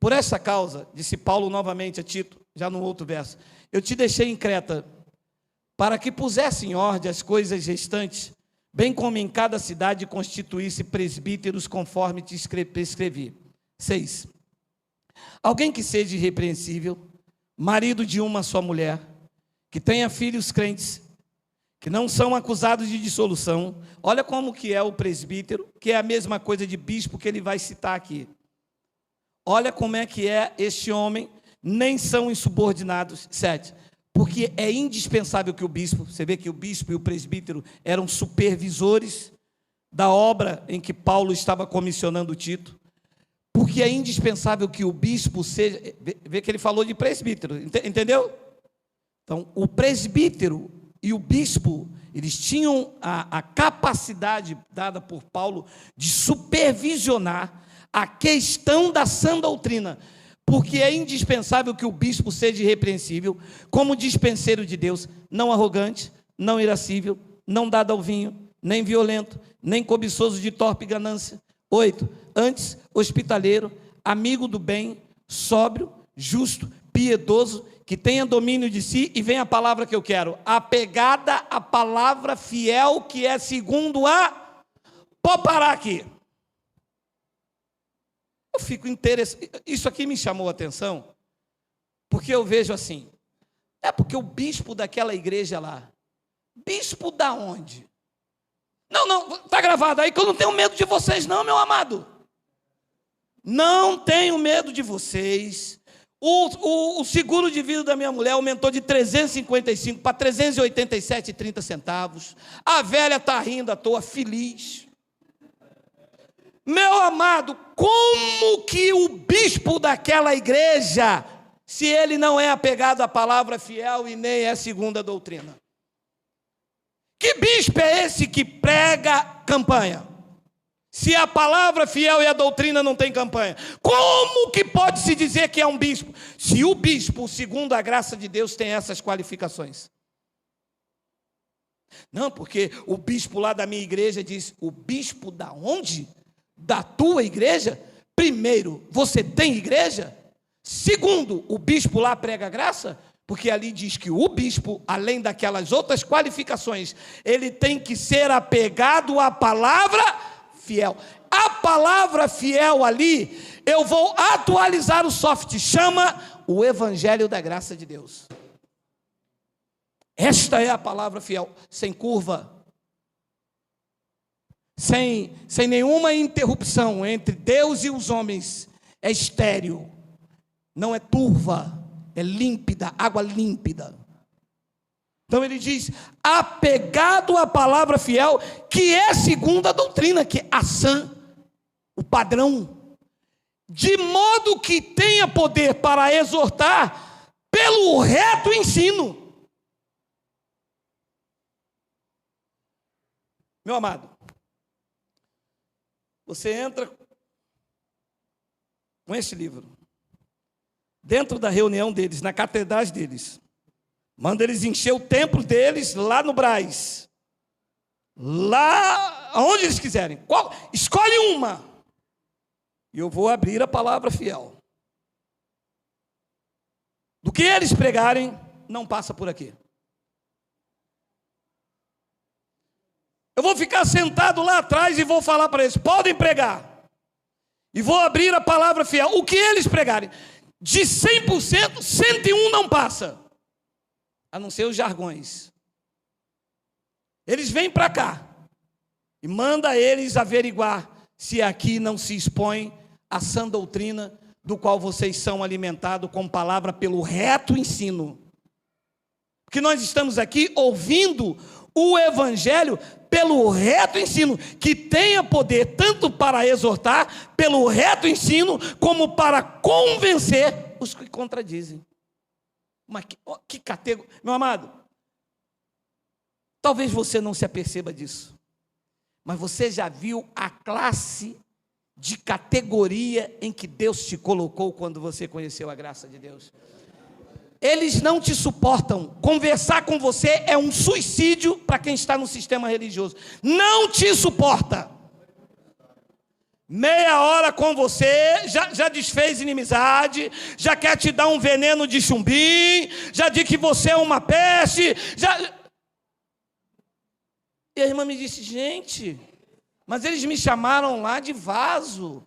Por essa causa, disse Paulo novamente a Tito, já no outro verso, eu te deixei em Creta, para que pusesse em ordem as coisas restantes, bem como em cada cidade constituísse presbíteros conforme te escrevi. 6. Alguém que seja irrepreensível, marido de uma só mulher, que tenha filhos crentes, que não são acusados de dissolução. Olha como que é o presbítero, que é a mesma coisa de bispo que ele vai citar aqui. Olha como é que é este homem, nem são insubordinados. 7. Porque é indispensável que o bispo, você vê que o bispo e o presbítero eram supervisores da obra em que Paulo estava comissionando Tito, porque é indispensável que o bispo seja, vê que ele falou de presbítero, entendeu? Então, o presbítero e o bispo, eles tinham a capacidade dada por Paulo de supervisionar a questão da sã doutrina, porque é indispensável que o bispo seja irrepreensível, como dispenseiro de Deus, não arrogante, não irascível, não dado ao vinho, nem violento, nem cobiçoso de torpe ganância. 8. Antes, hospitaleiro, amigo do bem, sóbrio, justo, piedoso, que tenha domínio de si. E vem a palavra que eu quero, apegada à palavra fiel, que é segundo a... Pode parar aqui. Eu fico interessado, isso aqui me chamou a atenção, porque eu vejo assim, porque o bispo daquela igreja lá, bispo da onde? Não, está gravado aí que eu não tenho medo de vocês não, meu amado. Não tenho medo de vocês. O seguro de vida da minha mulher aumentou de 355 para 387,30 centavos. A velha está rindo à toa, feliz. Meu amado, como que o bispo daquela igreja, se ele não é apegado à palavra fiel e nem é segundo a doutrina? Que bispo é esse que prega campanha? Se a palavra fiel e a doutrina não tem campanha, como que pode se dizer que é um bispo? Se o bispo, segundo a graça de Deus, tem essas qualificações. Não, porque o bispo lá da minha igreja diz, o bispo da onde? Da tua igreja? Primeiro, você tem igreja? Segundo, o bispo lá prega graça? Porque ali diz que o bispo, além daquelas outras qualificações, ele tem que ser apegado à palavra fiel. A palavra fiel ali, eu vou atualizar o software, chama o Evangelho da Graça de Deus. Esta é a palavra fiel, sem curva, sem nenhuma interrupção entre Deus e os homens, é estéril, não é turva, é límpida, água límpida. Então ele diz, apegado à palavra fiel, que é segundo a doutrina, que é a sã, o padrão, de modo que tenha poder para exortar pelo reto ensino. Meu amado, você entra com este livro, dentro da reunião deles, na catedral deles, manda eles encher o templo deles lá no Brás, lá onde eles quiserem. Escolhe uma, e eu vou abrir a palavra fiel. Do que eles pregarem, não passa por aqui. Eu vou ficar sentado lá atrás e vou falar para eles, podem pregar. E vou abrir a palavra fiel. O que eles pregarem, de 100%, 101 não passa. A não ser os jargões. Eles vêm para cá e manda eles averiguar se aqui não se expõe a sã doutrina do qual vocês são alimentados com palavra pelo reto ensino. Porque nós estamos aqui ouvindo o evangelho pelo reto ensino, que tenha poder tanto para exortar pelo reto ensino, como para convencer os que contradizem. Mas que categoria, meu amado, talvez você não se aperceba disso, mas você já viu a classe de categoria em que Deus te colocou quando você conheceu a graça de Deus? Eles não te suportam. Conversar com você é um suicídio para quem está no sistema religioso. Não te suporta. Meia hora com você, já desfez inimizade, já quer te dar um veneno de chumbim, já diz que você é uma peste. E a irmã me disse, gente, mas eles me chamaram lá de vaso.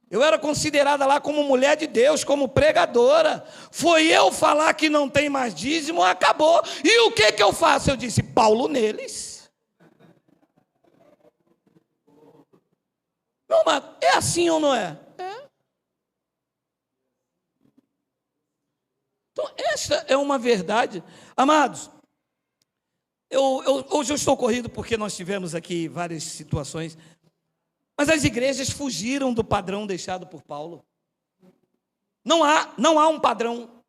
Eu era considerada lá como mulher de Deus, como pregadora. Foi eu falar que não tem mais dízimo, acabou. E o que eu faço? Eu disse, Paulo neles. Não, mas é assim ou não é? É. Então, esta é uma verdade. Amados, hoje eu estou corrido porque nós tivemos aqui várias situações. Mas as igrejas fugiram do padrão deixado por Paulo. Não há um padrão.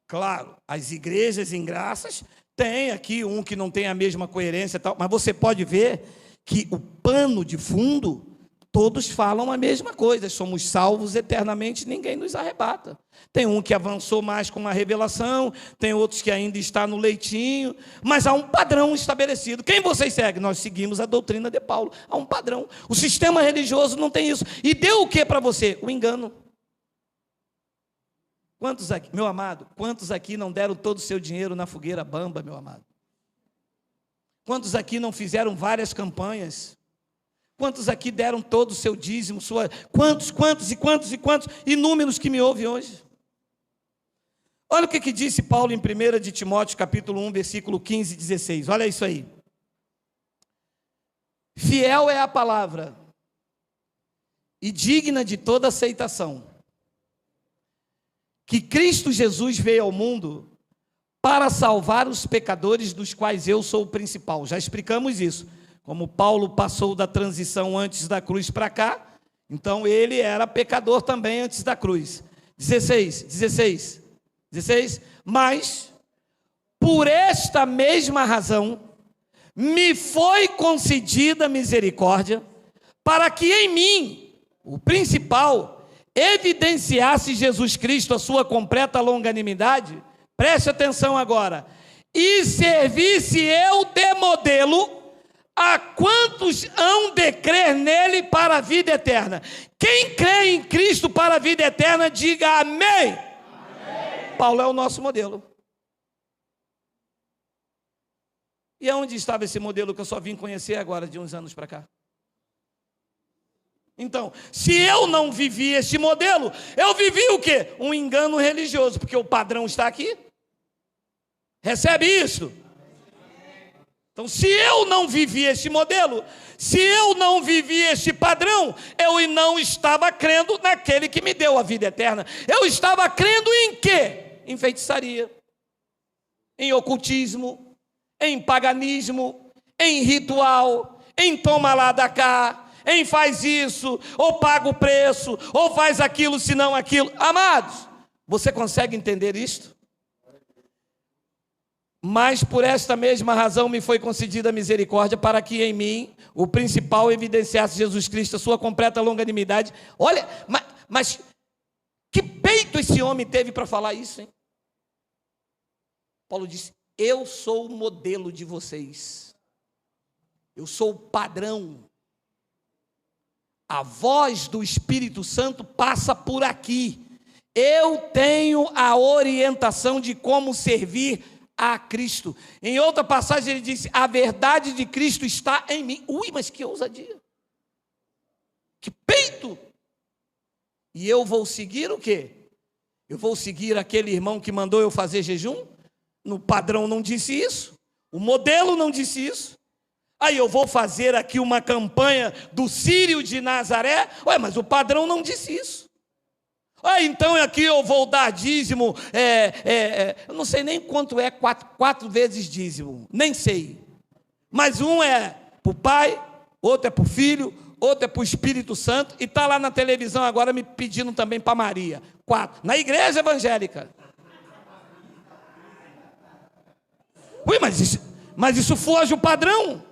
Claro, as igrejas em graças tem aqui um que não tem a mesma coerência e tal, mas você pode ver que o pano de fundo, todos falam a mesma coisa. Somos salvos eternamente, ninguém nos arrebata. Tem um que avançou mais com a revelação, tem outros que ainda está no leitinho, mas há um padrão estabelecido. Quem vocês seguem? Nós seguimos a doutrina de Paulo. Há um padrão. O sistema religioso não tem isso. E deu o que para você? O engano. Quantos aqui, meu amado, quantos aqui não deram todo o seu dinheiro na fogueira bamba, meu amado? Quantos aqui não fizeram várias campanhas? Quantos aqui deram todo o seu dízimo? Quantos, inúmeros que me ouvem hoje? Olha o que disse Paulo em 1 de Timóteo, capítulo 1, versículo 15 e 16. Olha isso aí. Fiel é a palavra e digna de toda aceitação, que Cristo Jesus veio ao mundo para salvar os pecadores, dos quais eu sou o principal. Já explicamos isso. Como Paulo passou da transição antes da cruz para cá, então ele era pecador também antes da cruz. 16. Mas, por esta mesma razão, me foi concedida misericórdia, para que em mim, o principal, evidenciasse Jesus Cristo a sua completa longanimidade. Preste atenção agora. E servisse eu de modelo a quantos hão de crer nele para a vida eterna. Quem crê em Cristo para a vida eterna, diga amém. Amém. Paulo é o nosso modelo. E aonde estava esse modelo que eu só vim conhecer agora, de uns anos para cá? Então, se eu não vivi este modelo, eu vivi o quê? Um engano religioso, porque o padrão está aqui. Recebe isso? Então, se eu não vivi este modelo, se eu não vivi este padrão, eu não estava crendo naquele que me deu a vida eterna. Eu estava crendo em quê? Em feitiçaria, em ocultismo, em paganismo, em ritual, em toma lá da cá, em faz isso, ou paga o preço, ou faz aquilo, se não aquilo. Amados, você consegue entender isto? Mas por esta mesma razão me foi concedida a misericórdia, para que em mim o principal evidenciasse Jesus Cristo, a sua completa longanimidade. Olha, mas que peito esse homem teve para falar isso, hein? Paulo disse: eu sou o modelo de vocês, eu sou o padrão. A voz do Espírito Santo passa por aqui. Eu tenho a orientação de como servir a Cristo. Em outra passagem ele disse: a verdade de Cristo está em mim. Ui, mas que ousadia, que peito! E eu vou seguir o quê? Eu vou seguir aquele irmão que mandou eu fazer jejum? No padrão não disse isso, o modelo não disse isso. Aí eu vou fazer aqui uma campanha do Círio de Nazaré? Ué, mas o padrão não disse isso. Então aqui eu vou dar dízimo, eu não sei nem quanto é 4 vezes dízimo, nem sei. Mas um é para o Pai, outro é para o Filho, outro é para o Espírito Santo, e está lá na televisão agora me pedindo também para Maria. 4, na igreja evangélica. Ui, mas isso foge o padrão.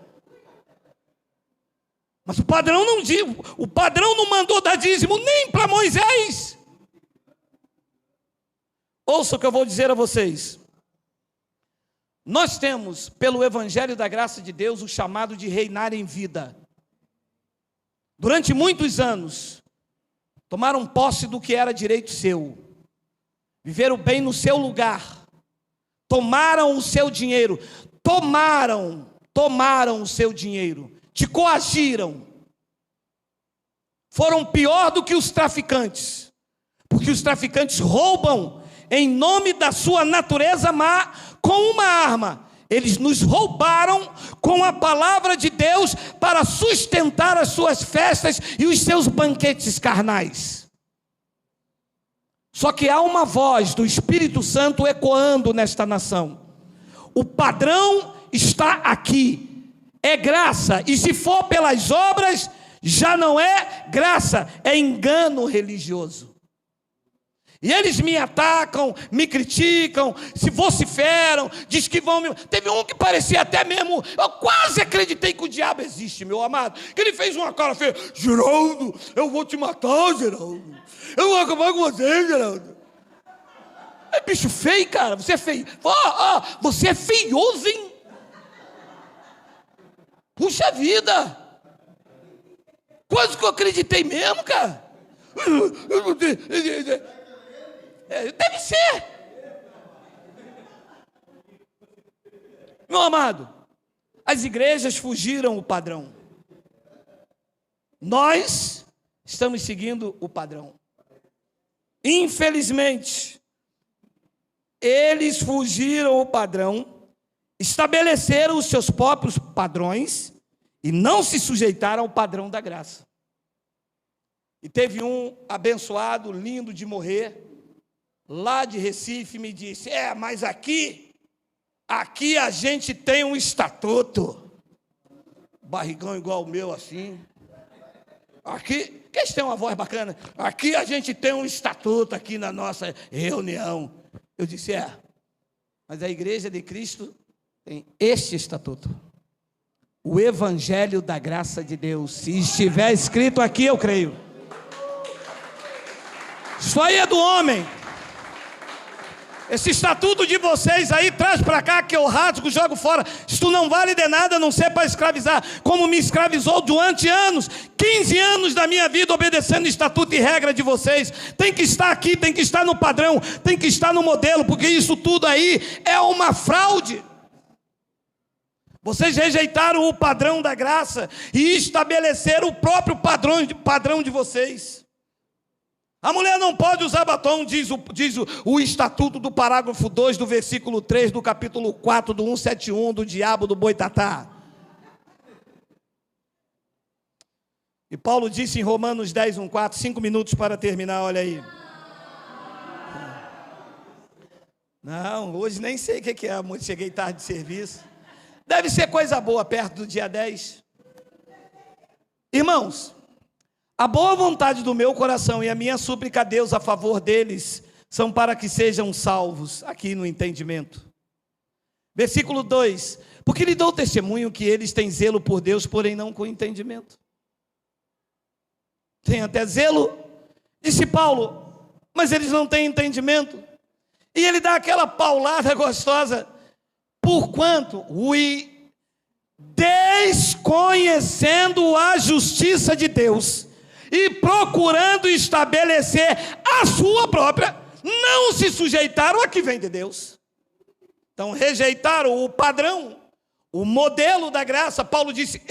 Mas o padrão não diz, o padrão não mandou dar dízimo nem para Moisés. Ouça o que eu vou dizer a vocês. Nós temos, pelo Evangelho da Graça de Deus, o chamado de reinar em vida. Durante muitos anos, tomaram posse do que era direito seu, viveram bem no seu lugar, tomaram o seu dinheiro, tomaram o seu dinheiro, te coagiram, foram pior do que os traficantes, porque os traficantes roubam em nome da sua natureza má, com uma arma. Eles nos roubaram com a palavra de Deus para sustentar as suas festas e os seus banquetes carnais. Só que há uma voz do Espírito Santo ecoando nesta nação. O padrão está aqui, é graça, e se for pelas obras, já não é graça, é engano religioso. E eles me atacam, me criticam, se vociferam, diz que vão me... Teve um que parecia até mesmo... Eu quase acreditei que o diabo existe, meu amado. Que ele fez uma cara feia. Geraldo, eu vou te matar, Geraldo. Eu vou acabar com você, Geraldo. É bicho feio, cara. Você é feio. Você é feioso, hein? Puxa vida. Quase que eu acreditei mesmo, cara. Deve ser. Meu amado, as igrejas fugiram o padrão. Nós estamos seguindo o padrão. Infelizmente, eles fugiram o padrão, estabeleceram os seus próprios padrões e não se sujeitaram ao padrão da graça. E teve um abençoado, lindo de morrer, lá de Recife, me disse: mas aqui a gente tem um estatuto. Barrigão igual o meu, assim. Aqui, que eles têm uma voz bacana. Aqui a gente tem um estatuto aqui na nossa reunião. Eu disse: mas a igreja de Cristo tem este estatuto. O Evangelho da Graça de Deus. Se estiver escrito aqui, eu creio. Isso aí é do homem. Esse estatuto de vocês aí, traz para cá que eu rasgo, jogo fora. Isto não vale de nada, a não ser para escravizar, como me escravizou durante anos, 15 anos da minha vida, obedecendo estatuto e regra de vocês. Tem que estar aqui, tem que estar no padrão, tem que estar no modelo, porque isso tudo aí é uma fraude. Vocês rejeitaram o padrão da graça e estabeleceram o próprio padrão de vocês. A mulher não pode usar batom, diz o estatuto do parágrafo 2 do versículo 3 do capítulo 4 do 171 do diabo do boitatá. E Paulo disse em Romanos 10, 1:4, 5 minutos para terminar, olha aí. Não, hoje nem sei o que é, amor, cheguei tarde de serviço. Deve ser coisa boa perto do dia 10. Irmãos, a boa vontade do meu coração e a minha súplica a Deus a favor deles são para que sejam salvos, aqui no entendimento. Versículo 2, porque lhe dou testemunho que eles têm zelo por Deus, porém não com entendimento. Tem até zelo, disse Paulo, mas eles não têm entendimento. E ele dá aquela paulada gostosa, porquanto desconhecendo a justiça de Deus e procurando estabelecer a sua própria, não se sujeitaram a que vem de Deus. Então rejeitaram o padrão, o modelo da graça. Paulo disse,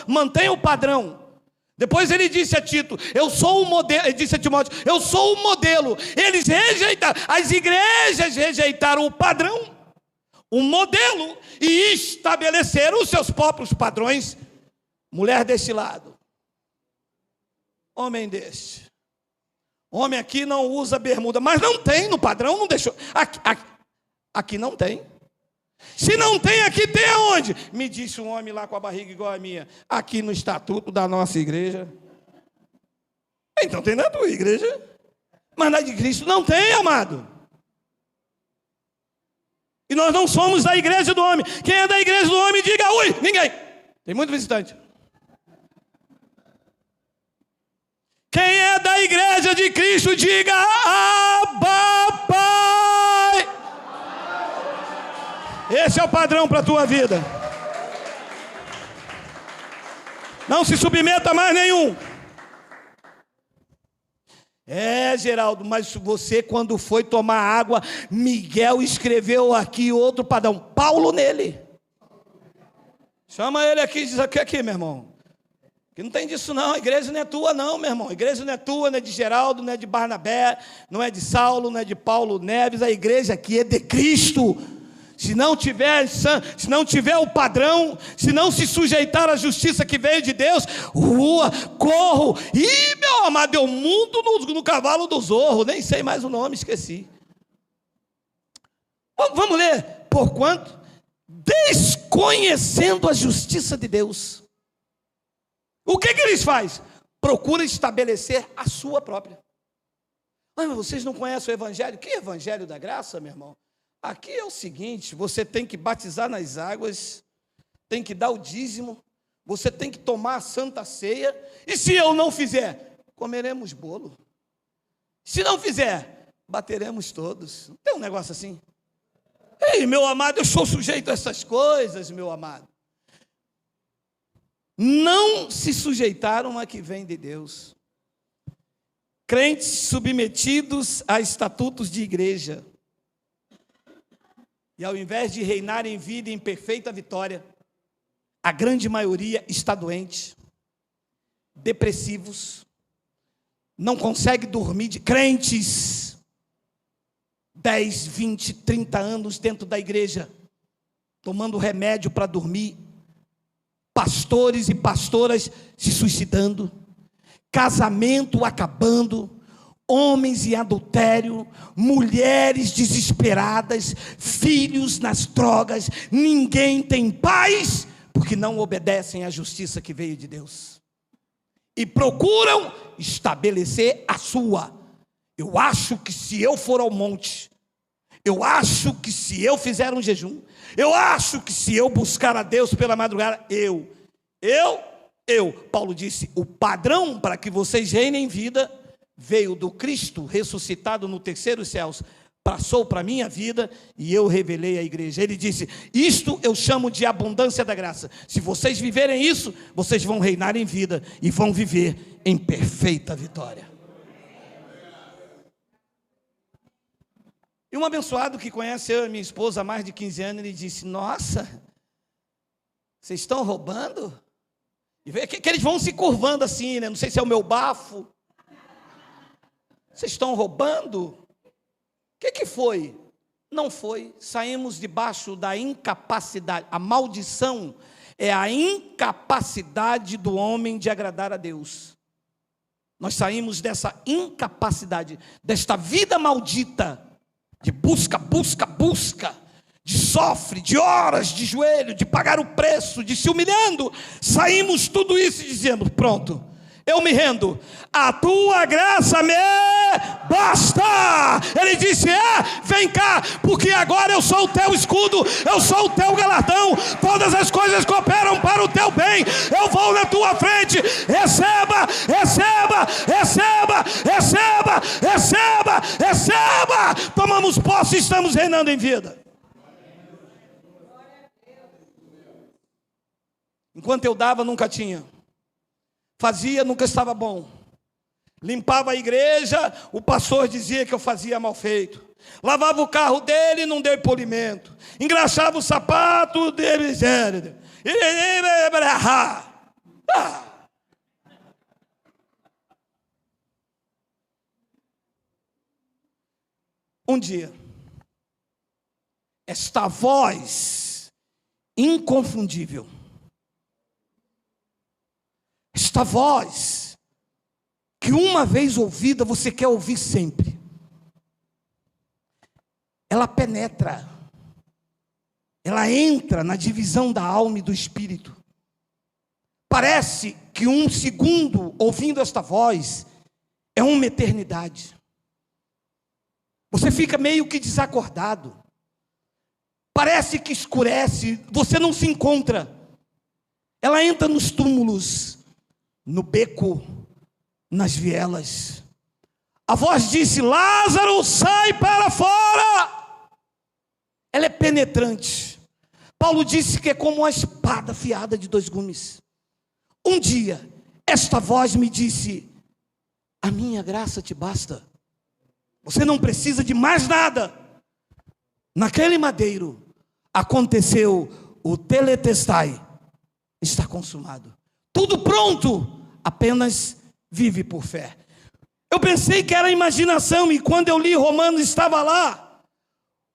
mantenha o padrão. Depois ele disse a Tito, eu sou o modelo. Ele disse a Timóteo, eu sou o modelo. Eles rejeitaram, as igrejas rejeitaram o padrão, o modelo, e estabeleceram os seus próprios padrões. Mulher deste lado, homem deste. Homem aqui não usa bermuda, mas não tem no padrão, não deixou. Aqui não tem. Se não tem aqui, tem aonde? Me disse um homem lá com a barriga igual a minha, aqui no estatuto da nossa igreja. Então tem na tua igreja, mas na de Cristo não tem, amado. E nós não somos da igreja do homem. Quem é da igreja do homem, diga ui, ninguém. Tem muito visitante. Quem é da igreja de Cristo, diga Abba, Pai. Esse é o padrão para a tua vida. Não se submeta a mais nenhum. Geraldo, mas você quando foi tomar água, Miguel escreveu aqui outro padrão, Paulo nele. Chama ele aqui e diz aqui, meu irmão. Que não tem disso não, a igreja não é tua não, meu irmão. A igreja não é tua, não é de Geraldo, não é de Barnabé, não é de Saulo, não é de Paulo Neves. A igreja aqui é de Cristo. Se não tiver o padrão, se não se sujeitar à justiça que veio de Deus, corro. Ih, meu amado, deu mundo no cavalo do Zorro, nem sei mais o nome, esqueci. Vamos ler. Porquanto, desconhecendo a justiça de Deus. O que eles fazem? Procura estabelecer a sua própria. Mas vocês não conhecem o evangelho? Que evangelho da graça, meu irmão? Aqui é o seguinte, você tem que batizar nas águas, tem que dar o dízimo, você tem que tomar a santa ceia, e se eu não fizer, comeremos bolo. Se não fizer, bateremos todos. Não tem um negócio assim? Ei, meu amado, eu sou sujeito a essas coisas, meu amado. Não se sujeitaram a que vem de Deus. Crentes submetidos a estatutos de igreja. E ao invés de reinar em vida e em perfeita vitória, a grande maioria está doente, depressivos, não consegue dormir, crentes, 10, 20, 30 anos dentro da igreja, tomando remédio para dormir, pastores e pastoras se suicidando, casamento acabando, homens em adultério, mulheres desesperadas, filhos nas drogas, ninguém tem paz, porque não obedecem à justiça que veio de Deus, e procuram estabelecer a sua. Eu acho que se eu for ao monte, eu acho que se eu fizer um jejum, eu acho que se eu buscar a Deus pela madrugada, Paulo disse, o padrão para que vocês reinem em vida, veio do Cristo ressuscitado no terceiro céus, passou para a minha vida e eu revelei à igreja. Ele disse, isto eu chamo de abundância da graça. Se vocês viverem isso, vocês vão reinar em vida e vão viver em perfeita vitória. E um abençoado que conhece eu e minha esposa há mais de 15 anos, ele disse, nossa, vocês estão roubando? E vê que eles vão se curvando assim, né? Não sei se é o meu bafo. Vocês estão roubando? O que foi? Não foi. Saímos debaixo da incapacidade. A maldição é a incapacidade do homem de agradar a Deus. Nós saímos dessa incapacidade, desta vida maldita, de busca, de sofre, de horas de joelho, de pagar o preço, de se humilhando. Saímos tudo isso e dizemos: pronto, eu me rendo, a tua graça me basta. Ele disse: vem cá, porque agora eu sou o teu escudo, eu sou o teu galardão, todas as coisas cooperam para o teu bem, eu vou na tua frente. Receba, receba, receba, receba, receba, receba. Tomamos posse e estamos reinando em vida. Enquanto eu dava, nunca tinha. Fazia, nunca estava bom. Limpava a igreja, o pastor dizia que eu fazia mal feito. Lavava o carro dele, não deu polimento. Engraxava o sapato dele. Um dia, esta voz inconfundível, esta voz que uma vez ouvida você quer ouvir sempre, ela penetra, ela entra na divisão da alma e do espírito. Parece que um segundo ouvindo esta voz é uma eternidade. Você fica meio que desacordado, parece que escurece, você não se encontra. Ela entra nos túmulos, no beco, nas vielas. A voz disse: Lázaro, sai para fora. Ela é penetrante. Paulo disse que é como uma espada afiada de 2 gumes. Um dia, esta voz me disse: a minha graça te basta. Você não precisa de mais nada. Naquele madeiro aconteceu o teletestai. Está consumado. Tudo pronto, apenas vive por fé. Eu pensei que era imaginação, e quando eu li Romanos estava lá: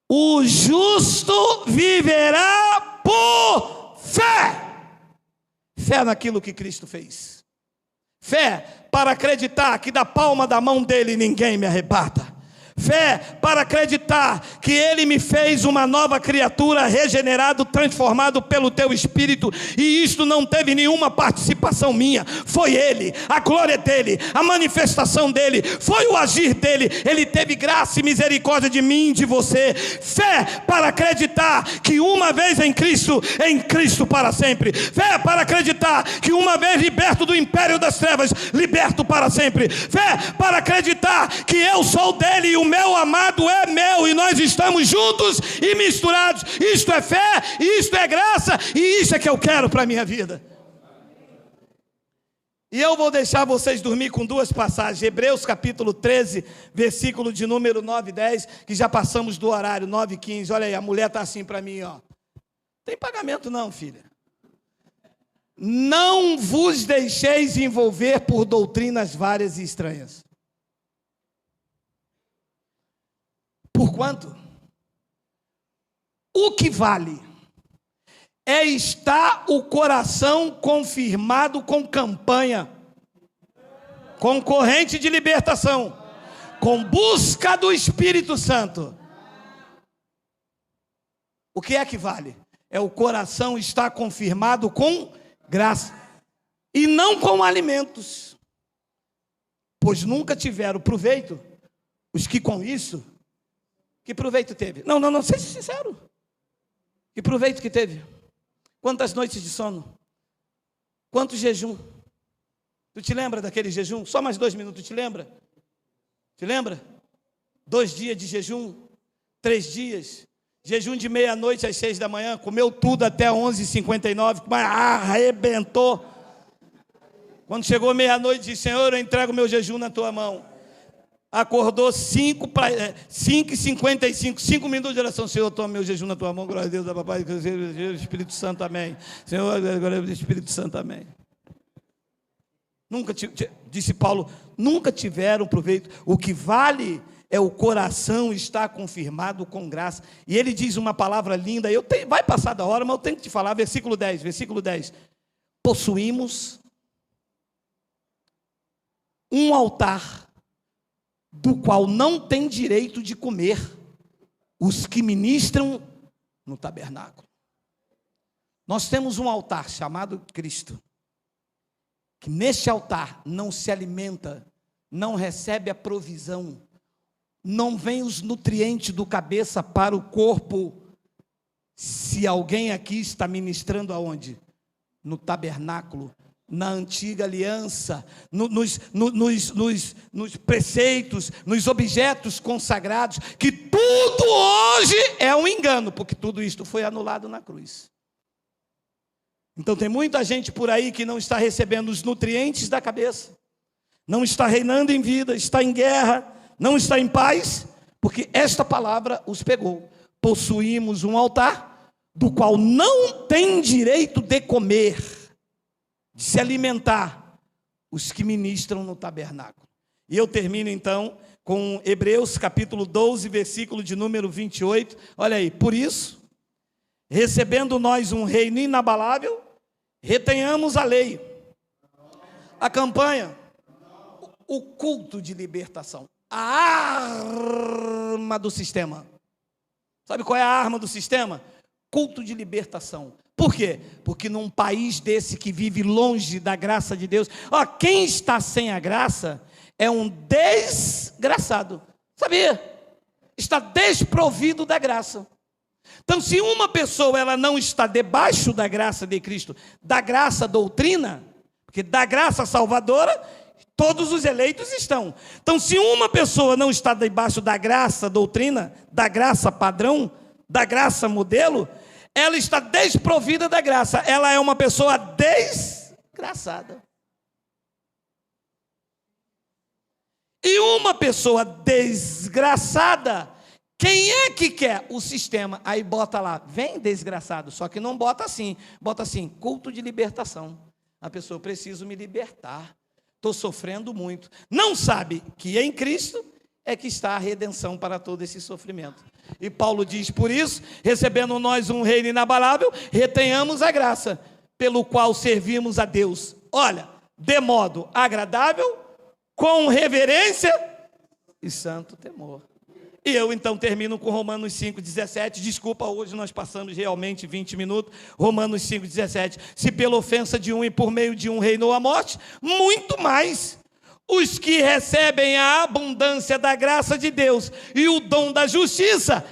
o justo viverá por fé. Fé naquilo que Cristo fez. Fé para acreditar que da palma da mão dele ninguém me arrebata. Fé para acreditar que Ele me fez uma nova criatura, regenerado, transformado pelo Teu Espírito, e isto não teve nenhuma participação minha, foi Ele, a glória dEle, a manifestação dEle, foi o agir dEle. Ele teve graça e misericórdia de mim e de você. Fé para acreditar que uma vez em Cristo para sempre. Fé para acreditar que uma vez liberto do império das trevas, liberto para sempre. Fé para acreditar que eu sou dEle e o meu amado é meu, e nós estamos juntos e misturados. Isto é fé, isto é graça, e isso é que eu quero para a minha vida. E eu vou deixar vocês dormir com 2 passagens. Hebreus capítulo 13, versículo de número 9 e 10, que já passamos do horário, 9 e 15. Olha aí, a mulher está assim para mim, ó. Tem pagamento não, filha. Não vos deixeis envolver por doutrinas várias e estranhas. Porquanto, o que vale é estar o coração confirmado com campanha, com corrente de libertação, com busca do Espírito Santo. O que é que vale? É o coração estar confirmado com graça, e não com alimentos, pois nunca tiveram proveito os que com isso. Que proveito teve? Não, seja sincero. Que proveito que teve? Quantas noites de sono? Quanto jejum? Tu te lembra daquele jejum? Só mais 2 minutos, te lembra? Te lembra? 2 dias de jejum, 3 dias. Jejum de meia-noite às 6 da manhã, comeu tudo até 11h59, mas arrebentou. Quando chegou meia-noite, disse: Senhor, eu entrego meu jejum na tua mão. Acordou 5h55, 5 minutos de oração. Senhor, toma meu jejum na tua mão, glória a Deus, a papai, Espírito Santo, amém. Senhor, glória ao Espírito Santo, amém. Disse Paulo, nunca tiveram proveito. O que vale é o coração estar confirmado com graça. E ele diz uma palavra linda, vai passar da hora, mas eu tenho que te falar, versículo 10. Possuímos um altar do qual não tem direito de comer os que ministram no tabernáculo. Nós temos um altar chamado Cristo, que neste altar não se alimenta, não recebe a provisão, não vem os nutrientes do cabeça para o corpo. Se alguém aqui está ministrando aonde? No tabernáculo, na antiga aliança, nos preceitos, nos objetos consagrados, que tudo hoje é um engano, porque tudo isto foi anulado na cruz. Então tem muita gente por aí que não está recebendo os nutrientes da cabeça, não está reinando em vida, está em guerra, não está em paz, porque esta palavra os pegou. Possuímos um altar do qual não tem direito de comer, de se alimentar, os que ministram no tabernáculo. E eu termino então com Hebreus capítulo 12, versículo de número 28. Olha aí, por isso, recebendo nós um reino inabalável, retenhamos a lei, a campanha, o culto de libertação, a arma do sistema. Sabe qual é a arma do sistema? Culto de libertação. Por quê? Porque num país desse que vive longe da graça de Deus, quem está sem a graça é um desgraçado. Sabia? Está desprovido da graça. Então, se uma pessoa ela não está debaixo da graça de Cristo, da graça doutrina, porque da graça salvadora, todos os eleitos estão. Então, se uma pessoa não está debaixo da graça doutrina, da graça padrão, da graça modelo, ela está desprovida da graça. Ela é uma pessoa desgraçada. E uma pessoa desgraçada, quem é que quer? O sistema. Aí bota lá, vem desgraçado. Só que não bota assim. Bota assim, culto de libertação. A pessoa, eu preciso me libertar. Estou sofrendo muito. Não sabe que em Cristo é que está a redenção para todo esse sofrimento. E Paulo diz, por isso, recebendo nós um reino inabalável, retenhamos a graça, pelo qual servimos a Deus. Olha, de modo agradável, com reverência e santo temor. E eu então termino com Romanos 5,17. Desculpa, hoje nós passamos realmente 20 minutos. Romanos 5,17. Se pela ofensa de um e por meio de um reinou a morte, muito mais os que recebem a abundância da graça de Deus e o dom da justiça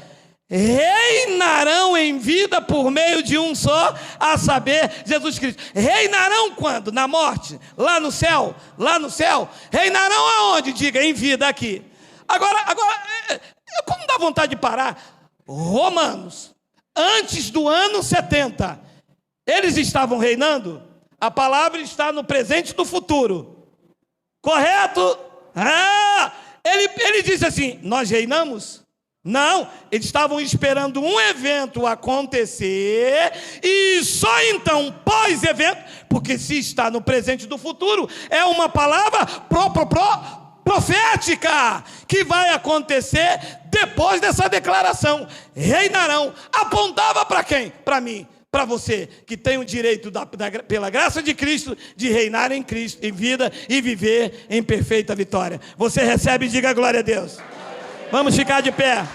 reinarão em vida por meio de um só, a saber, Jesus Cristo. Reinarão quando? Na morte? Lá no céu? Lá no céu? Reinarão aonde? Diga, em vida aqui. Agora, como dá vontade de parar? Romanos, antes do ano 70, eles estavam reinando? A palavra está no presente do futuro. Correto? Ele disse assim, nós reinamos? Não, eles estavam esperando um evento acontecer e só então, pós-evento, porque se está no presente do futuro, é uma palavra profética que vai acontecer depois dessa declaração. Reinarão. Apontava para quem? Para mim. Para você, que tem o direito, pela graça de Cristo, de reinar em Cristo, em vida e viver em perfeita vitória. Você recebe e diga glória a Deus. Vamos ficar de pé.